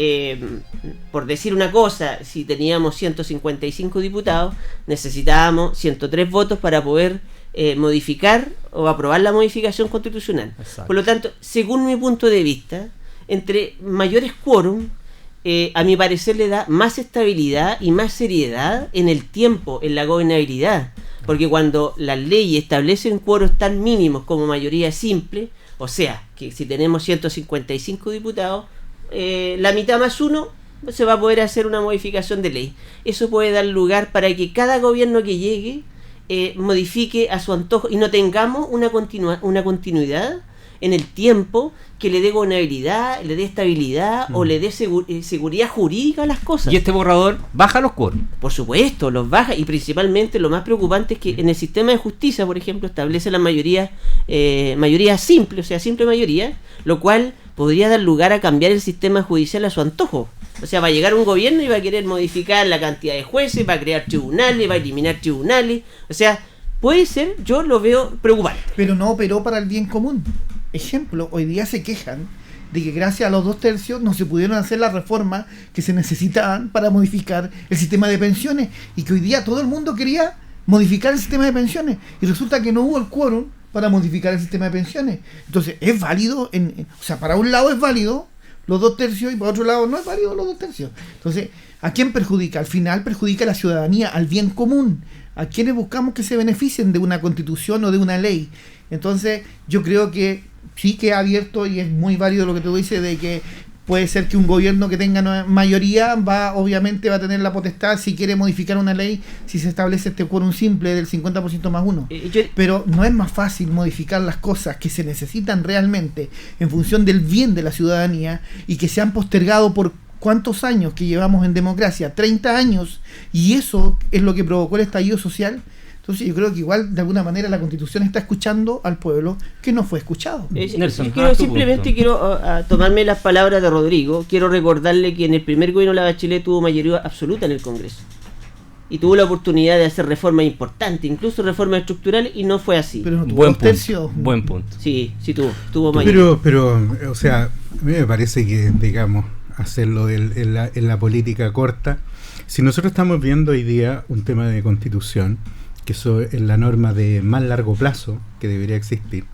por decir una cosa, si teníamos 155 diputados, necesitábamos 103 votos para poder modificar o aprobar la modificación constitucional. Exacto. Por lo tanto, según mi punto de vista, entre mayores quórum, a mi parecer le da más estabilidad y más seriedad en el tiempo, en la gobernabilidad. Porque cuando las leyes establecen quórum tan mínimos como mayoría simple, o sea, que si tenemos 155 diputados, la mitad más uno se va a poder hacer una modificación de ley. Eso puede dar lugar para que cada gobierno que llegue modifique a su antojo y no tengamos una continuidad en el tiempo que le dé gobernabilidad, le dé estabilidad o le dé seguridad jurídica a las cosas. ¿Y este borrador baja los quórum? Por supuesto, los baja, y principalmente lo más preocupante es que en el sistema de justicia, por ejemplo, establece la mayoría simple, o sea, simple mayoría, lo cual podría dar lugar a cambiar el sistema judicial a su antojo. O sea, va a llegar un gobierno y va a querer modificar la cantidad de jueces, va a crear tribunales, va a eliminar tribunales, o sea, puede ser, yo lo veo preocupante. Pero no operó para el bien común. Ejemplo, hoy día se quejan de que gracias a los 2 tercios no se pudieron hacer las reformas que se necesitaban para modificar el sistema de pensiones, y que hoy día todo el mundo quería modificar el sistema de pensiones y resulta que no hubo el quórum para modificar el sistema de pensiones. Entonces es válido, o sea, para un lado es válido los 2 tercios y para otro lado no es válido los 2 tercios. Entonces, ¿a quién perjudica? Al final perjudica a la ciudadanía, al bien común, a quienes buscamos que se beneficien de una constitución o de una ley. Entonces yo creo que sí que ha abierto, y es muy válido lo que tú dices, de que puede ser que un gobierno que tenga mayoría obviamente va a tener la potestad, si quiere modificar una ley, si se establece este quórum simple del 50% más uno. Pero no es más fácil modificar las cosas que se necesitan realmente en función del bien de la ciudadanía y que se han postergado por ¿cuántos años que llevamos en democracia? 30 años, y eso es lo que provocó el estallido social. Entonces yo creo que igual de alguna manera la Constitución está escuchando al pueblo que no fue escuchado. Nelson, quiero tomarme las palabras de Rodrigo. Quiero recordarle que en el primer gobierno de la Bachelet tuvo mayoría absoluta en el Congreso y tuvo la oportunidad de hacer reformas importantes, incluso reformas estructurales, y no fue así. Pero no tuvo 2 tercios. Buen punto. Sí tuvo mayoría. Pero o sea, a mí me parece que, digamos, hacerlo en la política corta, si nosotros estamos viendo hoy día un tema de Constitución, que eso es la norma de más largo plazo que debería existir,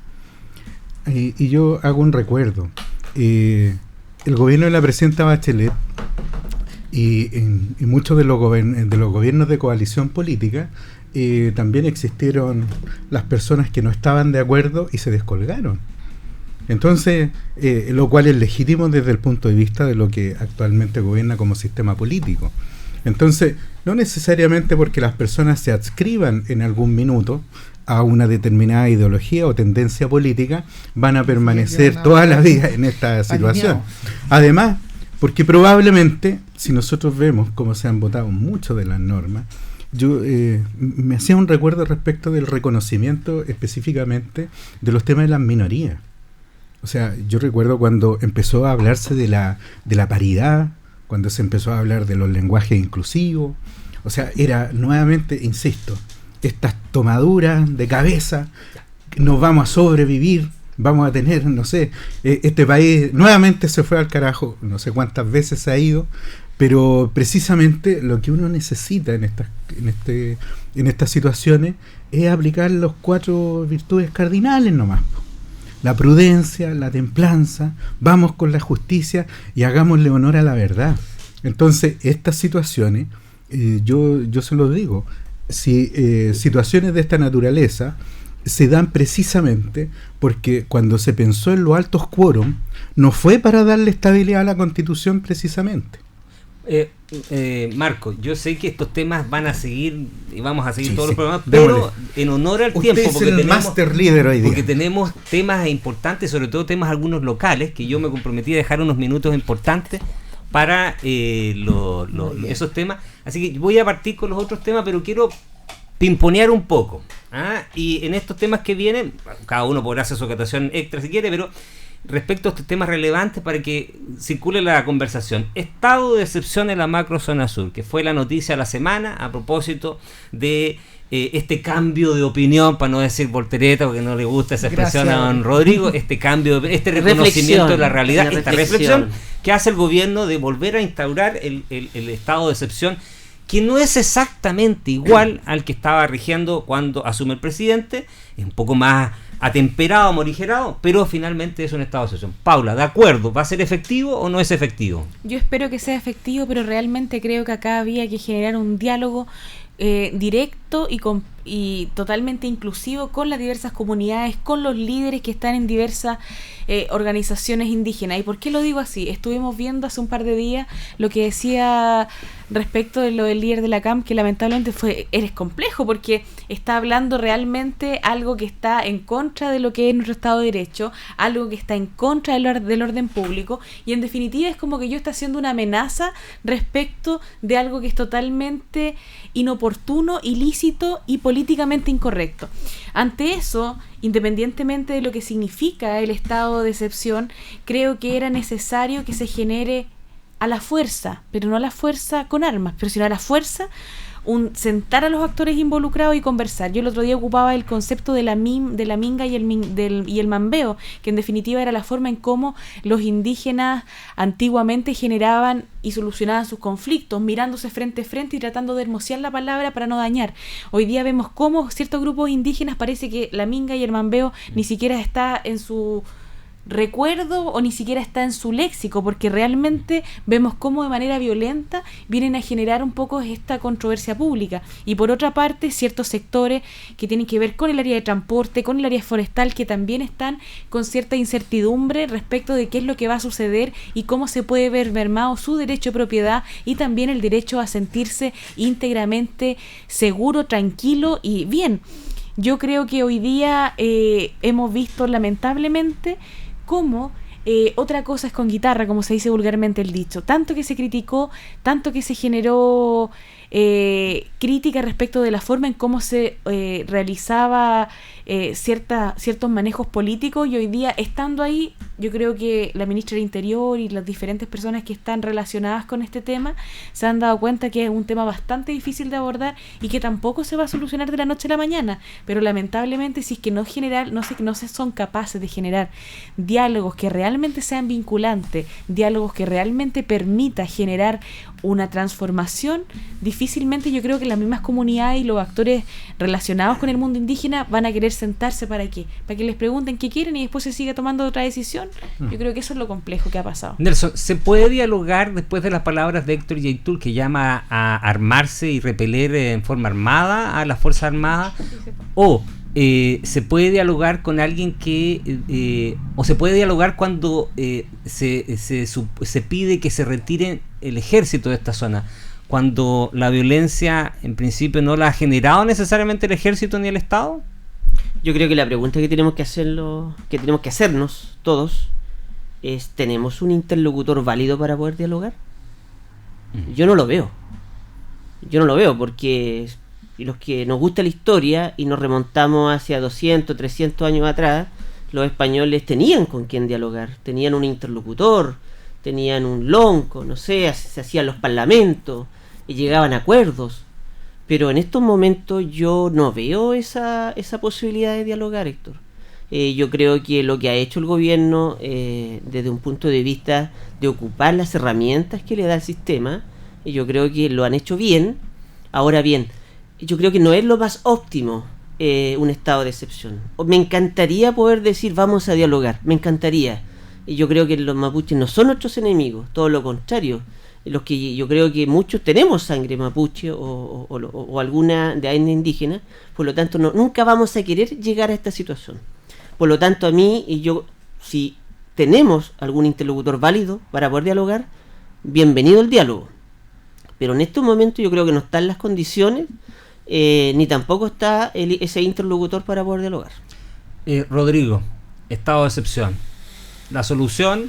y yo hago un recuerdo. El gobierno de la presidenta Bachelet y muchos de los gobiernos de coalición política, también existieron las personas que no estaban de acuerdo y se descolgaron. Entonces, lo cual es legítimo desde el punto de vista de lo que actualmente gobierna como sistema político. Entonces, no necesariamente porque las personas se adscriban en algún minuto a una determinada ideología o tendencia política, van a permanecer toda la vida en esta situación. Además, porque probablemente, si nosotros vemos cómo se han votado muchas de las normas, yo me hacía un recuerdo respecto del reconocimiento específicamente de los temas de las minorías. O sea, yo recuerdo cuando empezó a hablarse de la paridad, cuando se empezó a hablar de los lenguajes inclusivos. O sea, era nuevamente, insisto, estas tomaduras de cabeza, nos vamos a sobrevivir, vamos a tener, no sé, este país nuevamente se fue al carajo, no sé cuántas veces se ha ido, pero precisamente lo que uno necesita en estas situaciones es aplicar los 4 virtudes cardinales nomás. La prudencia, la templanza, vamos con la justicia y hagámosle honor a la verdad. Entonces, estas situaciones, yo se lo digo, si situaciones de esta naturaleza se dan precisamente porque cuando se pensó en los altos quórum, no fue para darle estabilidad a la Constitución precisamente. Marco, yo sé que estos temas van a seguir y vamos a seguir Sí, todos sí. los programas, Démosle. pero en honor al Usted tiempo, es el master líder hoy día. porque tenemos temas importantes, sobre todo temas algunos locales, que yo me comprometí a dejar unos minutos importantes para esos temas. Así que voy a partir con los otros temas, pero quiero pimponear un poco. Y en estos temas que vienen, cada uno podrá hacer su acotación extra si quiere, pero respecto a estos temas relevantes para que circule la conversación. Estado de excepción en la macrozona sur, que fue la noticia de la semana a propósito de este cambio de opinión, para no decir voltereta porque no le gusta esa expresión. Gracias. A don Rodrigo, este cambio, este reconocimiento de la realidad, Una esta reflexión que hace el gobierno de volver a instaurar el estado de excepción, que no es exactamente igual al que estaba rigiendo cuando asume el presidente, es un poco más atemperado, morigerado, pero finalmente es un estado de excepción. Paula, ¿de acuerdo? ¿Va a ser efectivo o no es efectivo? Yo espero que sea efectivo, pero realmente creo que acá había que generar un diálogo directo y totalmente inclusivo con las diversas comunidades, con los líderes que están en diversas organizaciones indígenas. ¿Y por qué lo digo así? Estuvimos viendo hace un par de días lo que decía respecto de lo del líder de la CAM, que lamentablemente eres complejo, porque está hablando realmente algo que está en contra de lo que es nuestro Estado de Derecho, algo que está en contra del orden público, y en definitiva es como que yo está haciendo una amenaza respecto de algo que es totalmente inoportuno, ilícito y políticamente incorrecto. Ante eso, independientemente de lo que significa el estado de excepción, creo que era necesario que se genere a la fuerza, pero no a la fuerza con armas, pero sino a la fuerza sentar a los actores involucrados y conversar. Yo el otro día ocupaba el concepto de la minga y el mambeo, que en definitiva era la forma en cómo los indígenas antiguamente generaban y solucionaban sus conflictos, mirándose frente a frente y tratando de hermosear la palabra para no dañar. Hoy día vemos cómo ciertos grupos indígenas parece que la minga y el mambeo ni siquiera está en su recuerdo o ni siquiera está en su léxico, porque realmente vemos cómo de manera violenta vienen a generar un poco esta controversia pública. Y por otra parte, ciertos sectores que tienen que ver con el área de transporte, con el área forestal, que también están con cierta incertidumbre respecto de qué es lo que va a suceder y cómo se puede ver mermado su derecho de propiedad y también el derecho a sentirse íntegramente seguro, tranquilo y bien. Yo creo que hoy día hemos visto lamentablemente cómo otra cosa es con guitarra, como se dice vulgarmente el dicho. Tanto que se criticó, tanto que se generó crítica respecto de la forma en cómo se realizaba ciertos manejos políticos, y hoy día, estando ahí, yo creo que la ministra del Interior y las diferentes personas que están relacionadas con este tema se han dado cuenta que es un tema bastante difícil de abordar y que tampoco se va a solucionar de la noche a la mañana, pero lamentablemente si es que no se son capaces de generar diálogos que realmente sean vinculantes, diálogos que realmente permita generar una transformación, difícilmente yo creo que las mismas comunidades y los actores relacionados con el mundo indígena van a querer sentarse para que les pregunten qué quieren y después se siga tomando otra decisión. Yo creo que eso es lo complejo que ha pasado. Nelson, ¿se puede dialogar después de las palabras de Héctor Yaitul, que llama a armarse y repeler en forma armada a las Fuerzas Armadas? O se puede dialogar con alguien o se puede dialogar cuando se pide que se retire el ejército de esta zona, cuando la violencia en principio no la ha generado necesariamente el ejército ni el Estado? Yo creo que la pregunta que tenemos que hacernos todos es: ¿tenemos un interlocutor válido para poder dialogar? Yo no lo veo porque los que nos gusta la historia y nos remontamos hacia 200, 300 años atrás, los españoles tenían con quién dialogar, tenían un interlocutor, tenían un lonco, no sé, se hacían los parlamentos y llegaban a acuerdos. Pero en estos momentos yo no veo esa posibilidad de dialogar, Héctor. Yo creo que lo que ha hecho el gobierno desde un punto de vista de ocupar las herramientas que le da el sistema, yo creo que lo han hecho bien. Ahora bien, yo creo que no es lo más óptimo un estado de excepción. Me encantaría poder decir vamos a dialogar, me encantaría. Y yo creo que los mapuches no son nuestros enemigos, todo lo contrario. Los que yo creo que muchos tenemos sangre mapuche o alguna de etnia indígena, por lo tanto nunca vamos a querer llegar a esta situación. Por lo tanto, a mí y yo, si tenemos algún interlocutor válido para poder dialogar, bienvenido el diálogo. Pero en estos momentos yo creo que no están las condiciones, ni tampoco está ese interlocutor para poder dialogar. Rodrigo, estado de excepción. ¿La solución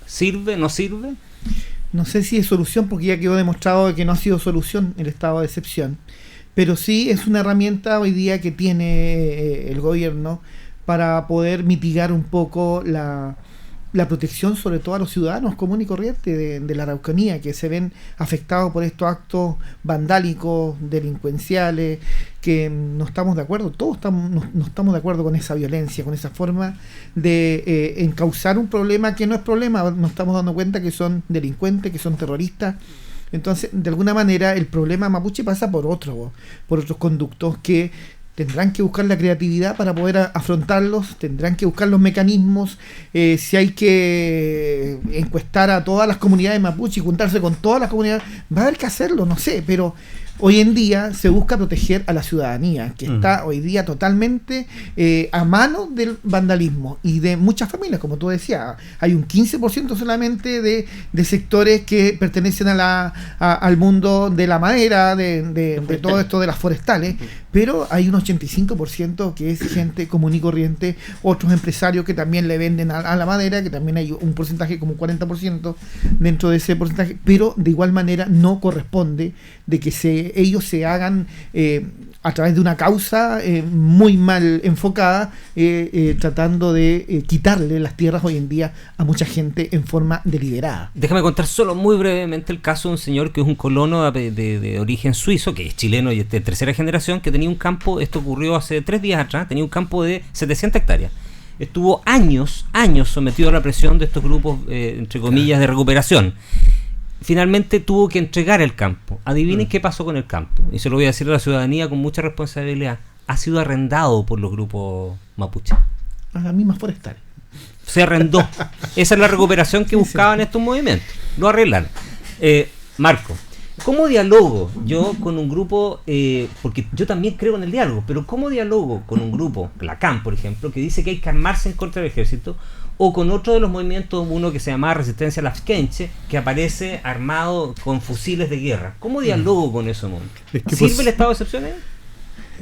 sirve, no sirve? No sé si es solución, porque ya quedó demostrado que no ha sido solución el estado de excepción, pero sí es una herramienta hoy día que tiene el gobierno para poder mitigar un poco la protección, sobre todo a los ciudadanos comunes y corrientes de la Araucanía, que se ven afectados por estos actos vandálicos, delincuenciales, que no estamos de acuerdo, todos no estamos de acuerdo con esa violencia, con esa forma de encauzar un problema que no es problema. Nos estamos dando cuenta que son delincuentes, que son terroristas. Entonces, de alguna manera, el problema mapuche pasa por otros conductos que tendrán que buscar la creatividad para poder afrontarlos, tendrán que buscar los mecanismos. Si hay que encuestar a todas las comunidades mapuche y juntarse con todas las comunidades, va a haber que hacerlo, no sé, pero hoy en día se busca proteger a la ciudadanía, que está hoy día totalmente a mano del vandalismo y de muchas familias, como tú decías. Hay un 15% solamente de sectores que pertenecen al mundo de la madera, de todo esto de las forestales, pero hay un 85% que es gente común y corriente, otros empresarios que también le venden a la madera, que también hay un porcentaje como un 40% dentro de ese porcentaje, pero de igual manera no corresponde de que ellos se hagan a través de una causa muy mal enfocada, tratando de quitarle las tierras hoy en día a mucha gente en forma deliberada. Déjame contar solo muy brevemente el caso de un señor que es un colono de origen suizo, que es chileno y de tercera generación, que tenía un campo, esto ocurrió hace 3 días atrás, tenía un campo de 700 hectáreas. Estuvo años sometido a la presión de estos grupos, entre comillas, de recuperación. Finalmente tuvo que entregar el campo. Adivinen qué pasó con el campo. Y se lo voy a decir a la ciudadanía con mucha responsabilidad. Ha sido arrendado por los grupos mapuche. A las mismas forestales. Se arrendó. Esa es la recuperación que buscaban estos movimientos. Lo arreglan. Marco, ¿cómo dialogo yo con un grupo? Porque yo también creo en el diálogo, pero ¿cómo dialogo con un grupo, la CAM, por ejemplo, que dice que hay que armarse en contra del ejército? O con otro de los movimientos, uno que se llama Resistencia Lafkenche, que aparece armado con fusiles de guerra. ¿Cómo dialogo con esos momentos? ¿Sirve el estado de excepción?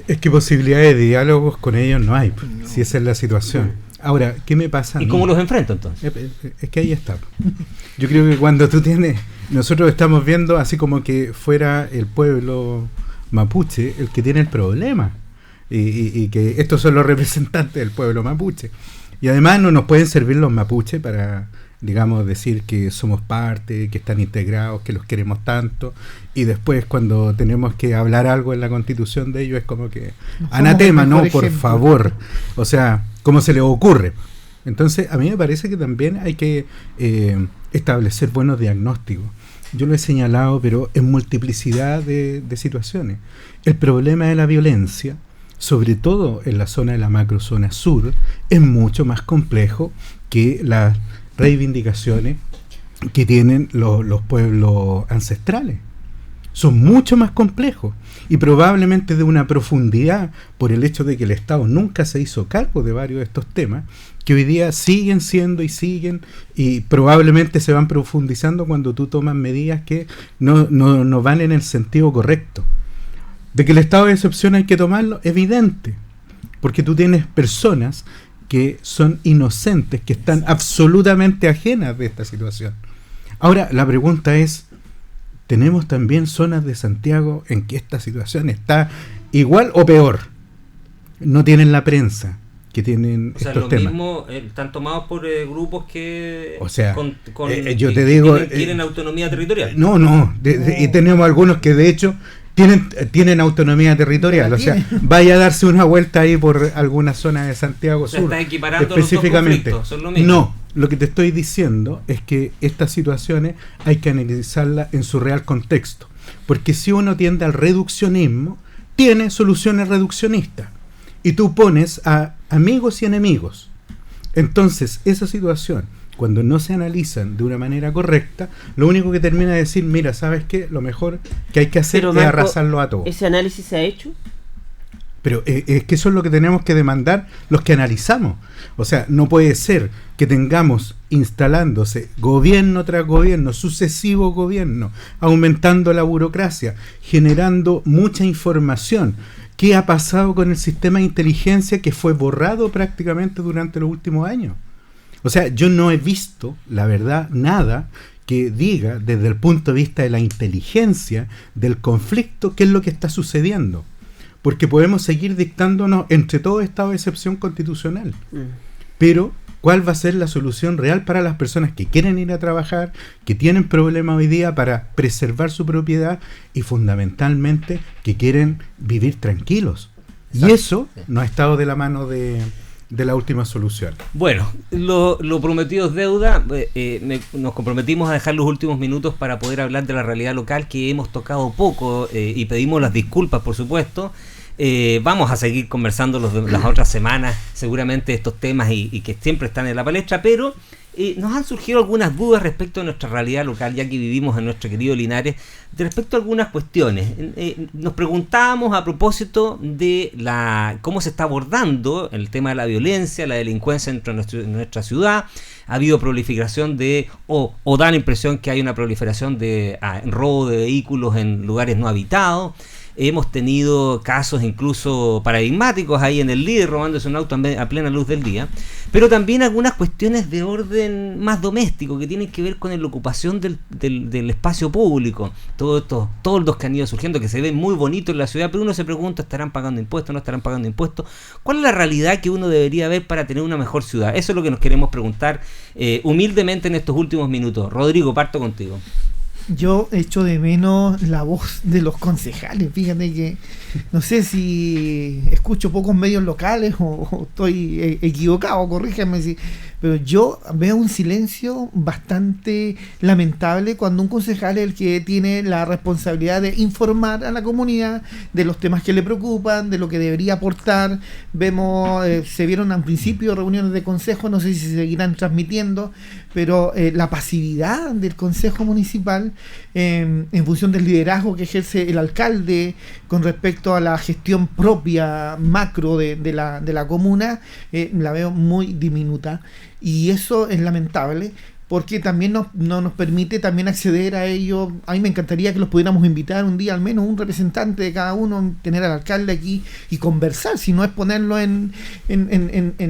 Es que posibilidades de diálogos con ellos no hay, si esa es la situación. Ahora, ¿qué me pasa? ¿Y cómo los enfrento entonces? Es que ahí está. Yo creo que cuando tú tienes... Nosotros estamos viendo así como que fuera el pueblo mapuche el que tiene el problema. Y que estos son los representantes del pueblo mapuche. Y además no nos pueden servir los mapuches para, digamos, decir que somos parte, que están integrados, que los queremos tanto, y después cuando tenemos que hablar algo en la constitución de ellos es como que anatema, no, por favor. O sea, ¿cómo se les ocurre? Entonces, a mí me parece que también hay que establecer buenos diagnósticos. Yo lo he señalado, pero en multiplicidad de situaciones. El problema de la violencia, sobre todo en la zona de la macrozona sur, es mucho más complejo que las reivindicaciones que tienen los pueblos ancestrales. Son mucho más complejos y probablemente de una profundidad, por el hecho de que el Estado nunca se hizo cargo de varios de estos temas, que hoy día siguen siendo y probablemente se van profundizando cuando tú tomas medidas que no van en el sentido correcto. De que el estado de excepción hay que tomarlo, evidente, porque tú tienes personas que son inocentes, que están absolutamente ajenas de esta situación. Ahora, la pregunta es, ¿tenemos también zonas de Santiago en que esta situación está igual o peor? No tienen la prensa que tienen estos temas. Mismo, están tomados por grupos que yo te digo, quieren autonomía territorial. Y tenemos algunos que de hecho tienen autonomía territorial, o sea, vaya a darse una vuelta ahí por alguna zona de Santiago Sur, está equiparando específicamente. Los dos conflictos, son lo mismo. No, lo que te estoy diciendo es que estas situaciones hay que analizarlas en su real contexto, porque si uno tiende al reduccionismo, tiene soluciones reduccionistas, y tú pones a amigos y enemigos. Entonces, esa situación, cuando no se analizan de una manera correcta, lo único que termina de decir, mira, ¿sabes qué? Lo mejor que hay que hacer es arrasarlo a todos. ¿Ese análisis se ha hecho? Pero es que eso es lo que tenemos que demandar los que analizamos. O sea, no puede ser que tengamos instalándose gobierno tras gobierno, sucesivo gobierno, aumentando la burocracia, generando mucha información. ¿Qué ha pasado con el sistema de inteligencia que fue borrado prácticamente durante los últimos años? O sea, yo no he visto, la verdad, nada que diga desde el punto de vista de la inteligencia del conflicto qué es lo que está sucediendo. Porque podemos seguir dictándonos entre todo estado de excepción constitucional. Pero, ¿cuál va a ser la solución real para las personas que quieren ir a trabajar, que tienen problemas hoy día para preservar su propiedad y fundamentalmente que quieren vivir tranquilos? Exacto. Y eso no ha estado de la mano de la última solución. Bueno, lo prometido es deuda. Nos comprometimos a dejar los últimos minutos para poder hablar de la realidad local, que hemos tocado poco, y pedimos las disculpas, por supuesto. Vamos a seguir conversando las otras semanas seguramente estos temas y que siempre están en la palestra, pero nos han surgido algunas dudas respecto a nuestra realidad local, ya que vivimos en nuestro querido Linares, respecto a algunas cuestiones. Nos preguntábamos a propósito de cómo se está abordando el tema de la violencia, la delincuencia en nuestra ciudad. Ha habido proliferación o da la impresión que hay una proliferación de robo de vehículos en lugares no habitados. Hemos tenido casos incluso paradigmáticos ahí en el líder robándose un auto a plena luz del día, pero también algunas cuestiones de orden más doméstico que tienen que ver con la ocupación del espacio público. Todos estos toldos que han ido surgiendo, que se ven muy bonitos en la ciudad, pero uno se pregunta, ¿estarán pagando impuestos? ¿No estarán pagando impuestos? ¿Cuál es la realidad que uno debería ver para tener una mejor ciudad? Eso es lo que nos queremos preguntar humildemente en estos últimos minutos. Rodrigo, parto contigo. Yo echo de menos la voz de los concejales. Fíjate que no sé si escucho pocos medios locales o estoy equivocado, corrígeme pero yo veo un silencio bastante lamentable cuando un concejal es el que tiene la responsabilidad de informar a la comunidad de los temas que le preocupan, de lo que debería aportar. Vemos, se vieron al principio reuniones de consejo, no sé si se seguirán transmitiendo, pero la pasividad del consejo municipal en función del liderazgo que ejerce el alcalde con respecto a la gestión propia macro de la comuna, la veo muy diminuta, y eso es lamentable porque también no nos permite también acceder a ello. A mí me encantaría que los pudiéramos invitar un día, al menos un representante de cada uno, tener al alcalde aquí y conversar, si no es ponerlo en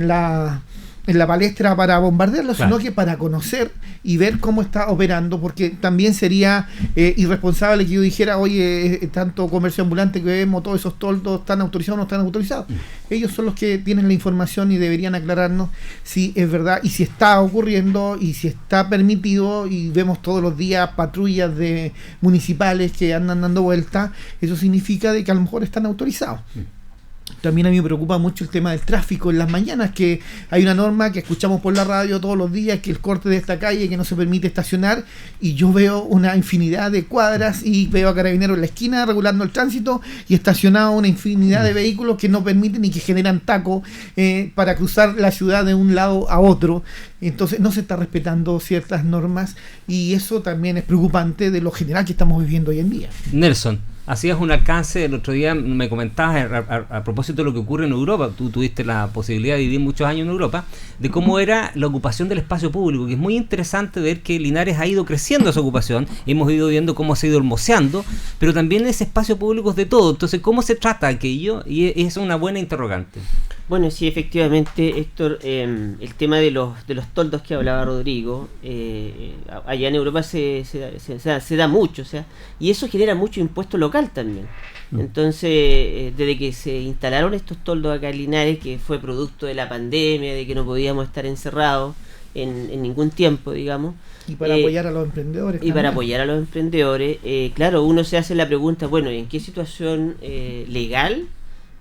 la palestra para bombardearlo, claro, sino que para conocer y ver cómo está operando, porque también sería irresponsable que yo dijera, oye, tanto comercio ambulante que vemos, todos esos toldos, ¿están autorizados o no están autorizados? Ellos son los que tienen la información y deberían aclararnos si es verdad y si está ocurriendo y si está permitido, y vemos todos los días patrullas de municipales que andan dando vueltas. Eso significa de que a lo mejor están autorizados. También a mí me preocupa mucho el tema del tráfico en las mañanas, que hay una norma que escuchamos por la radio todos los días, que el corte de esta calle, que no se permite estacionar, y yo veo una infinidad de cuadras y veo a carabineros en la esquina regulando el tránsito y estacionado una infinidad de vehículos que no permiten y que generan taco para cruzar la ciudad de un lado a otro. Entonces no se está respetando ciertas normas, y eso también es preocupante de lo general que estamos viviendo hoy en día. Nelson, hacías un alcance, el otro día me comentabas a propósito de lo que ocurre en Europa. Tú tuviste la posibilidad de vivir muchos años en Europa, de cómo era la ocupación del espacio público, que es muy interesante ver que Linares ha ido creciendo esa ocupación. Hemos ido viendo cómo se ha ido hermoseando, pero también ese espacio público es de todo. Entonces, ¿cómo se trata aquello? Y es una buena interrogante. Bueno, sí, efectivamente, Héctor, el tema de los toldos que hablaba Rodrigo, allá en Europa se da mucho, o sea, y eso genera mucho impuesto local también. Entonces, desde que se instalaron estos toldos acá en Linares, que fue producto de la pandemia, de que no podíamos estar encerrados en ningún tiempo, digamos. Y para apoyar a los emprendedores. Y para apoyar a los emprendedores, claro, uno se hace la pregunta, bueno, ¿en qué situación legal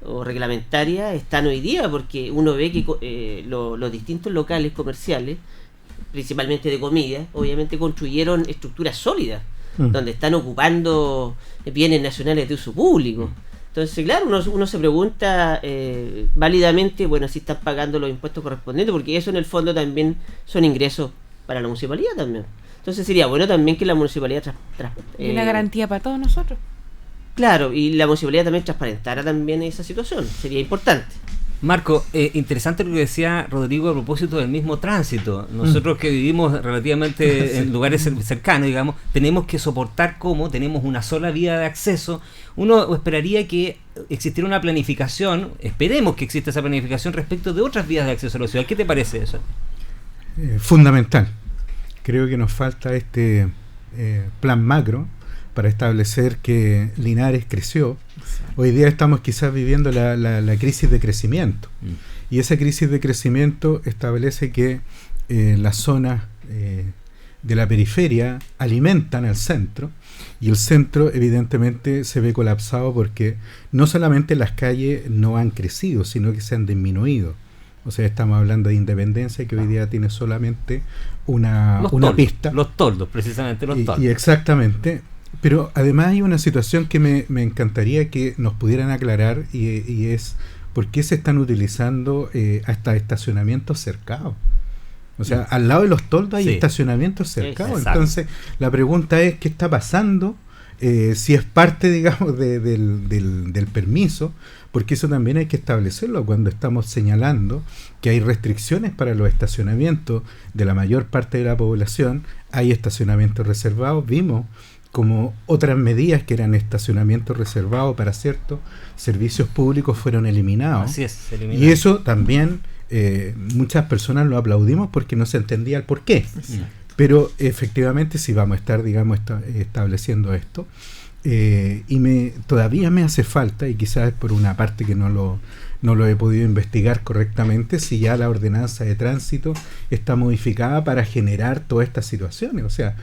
o reglamentaria están hoy día? Porque uno ve que los distintos locales comerciales, principalmente de comida, obviamente construyeron estructuras sólidas, donde están ocupando bienes nacionales de uso público. Entonces, claro, uno se pregunta válidamente, bueno, si están pagando los impuestos correspondientes, porque eso en el fondo también son ingresos para la municipalidad también. Entonces sería bueno también que la municipalidad y una garantía para todos nosotros. Claro, y la municipalidad también transparentara también esa situación, sería importante. Marco, interesante lo que decía Rodrigo a propósito del mismo tránsito. Nosotros que vivimos relativamente en lugares cercanos, digamos, tenemos que soportar cómo tenemos una sola vía de acceso. Uno esperaría que existiera una planificación, esperemos que exista esa planificación respecto de otras vías de acceso a la ciudad. ¿Qué te parece eso? Fundamental. Creo que nos falta este plan macro para establecer que Linares creció. Hoy día estamos quizás viviendo la crisis de crecimiento, y esa crisis de crecimiento establece que las zonas de la periferia alimentan al centro, y el centro evidentemente se ve colapsado porque no solamente las calles no han crecido, sino que se han disminuido. O sea, estamos hablando de Independencia, que hoy día tiene solamente una pista. Los toldos, precisamente los toldos. Y exactamente. Pero además hay una situación que me encantaría que nos pudieran aclarar, y es por qué se están utilizando hasta estacionamientos cercados. O sea, al lado de los toldos hay estacionamientos cercados. Exacto. Entonces, la pregunta es, ¿qué está pasando? Si es parte, digamos, del permiso, porque eso también hay que establecerlo cuando estamos señalando que hay restricciones para los estacionamientos de la mayor parte de la población. Hay estacionamientos reservados. Vimos como otras medidas que eran estacionamientos reservados para ciertos servicios públicos fueron eliminados. Así es, y eso también muchas personas lo aplaudimos porque no se entendía el porqué. Pero efectivamente sí vamos a estar, digamos, estableciendo esto. Y todavía me hace falta, y quizás por una parte que no lo he podido investigar correctamente, si ya la ordenanza de tránsito está modificada para generar todas estas situaciones, o sea,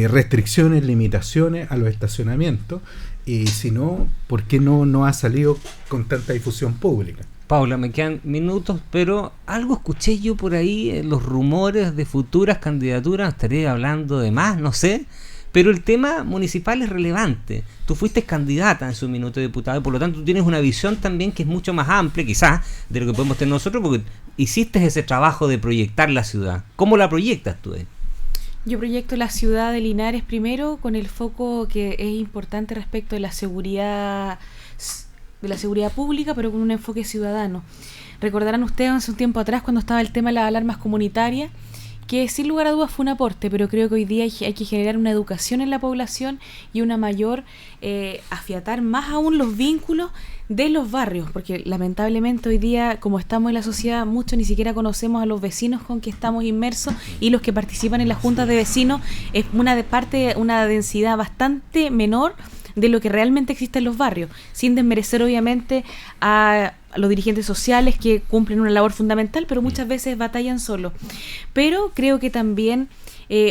restricciones, limitaciones a los estacionamientos, y si no, ¿por qué no ha salido con tanta difusión pública? Paula, me quedan minutos, pero algo escuché yo por ahí en los rumores de futuras candidaturas, estaré hablando de más, no sé. Pero el tema municipal es relevante. Tú fuiste candidata en su minuto de diputada, y por lo tanto tú tienes una visión también que es mucho más amplia, quizás, de lo que podemos tener nosotros, porque hiciste ese trabajo de proyectar la ciudad. ¿Cómo la proyectas tú? Yo proyecto la ciudad de Linares primero con el foco que es importante respecto de la seguridad pública, pero con un enfoque ciudadano. Recordarán ustedes hace un tiempo atrás cuando estaba el tema de las alarmas comunitarias, que sin lugar a dudas fue un aporte, pero creo que hoy día hay que generar una educación en la población y una mayor, afiatar más aún los vínculos de los barrios, porque lamentablemente hoy día, como estamos en la sociedad, muchos ni siquiera conocemos a los vecinos con que estamos inmersos, y los que participan en las juntas de vecinos es una densidad bastante menor de lo que realmente existe en los barrios, sin desmerecer obviamente a los dirigentes sociales que cumplen una labor fundamental, pero muchas veces batallan solos. Pero creo que también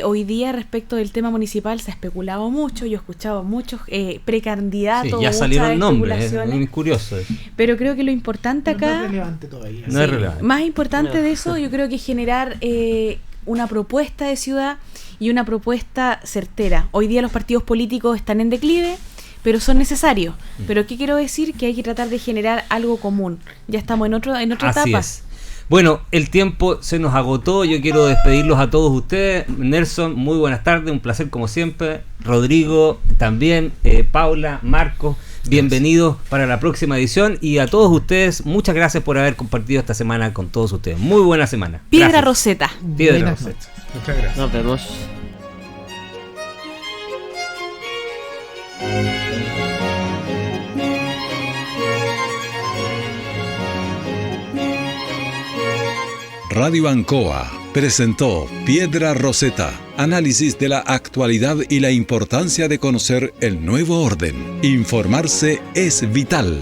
hoy día respecto del tema municipal se ha especulado mucho, yo he escuchado muchos precandidatos, ya salieron nombres, es muy curioso. Pero creo que lo importante acá, no es relevante todavía. No es relevante. Más importante de eso, yo creo que es generar una propuesta de ciudad y una propuesta certera. Hoy día los partidos políticos están en declive, pero son necesarios. Pero ¿qué quiero decir? Que hay que tratar de generar algo común. Ya estamos en otra etapa. Es. Bueno, el tiempo se nos agotó. Yo quiero despedirlos a todos ustedes. Nelson, muy buenas tardes, un placer como siempre. Rodrigo, también. Paula, Marcos, bienvenidos para la próxima edición. Y a todos ustedes, muchas gracias por haber compartido esta semana con todos ustedes. Muy buena semana. Piedra Roseta. Piedra Roseta. Muchas gracias. Nos vemos. Radio Ancoa presentó Piedra Roseta, análisis de la actualidad y la importancia de conocer el nuevo orden. Informarse es vital.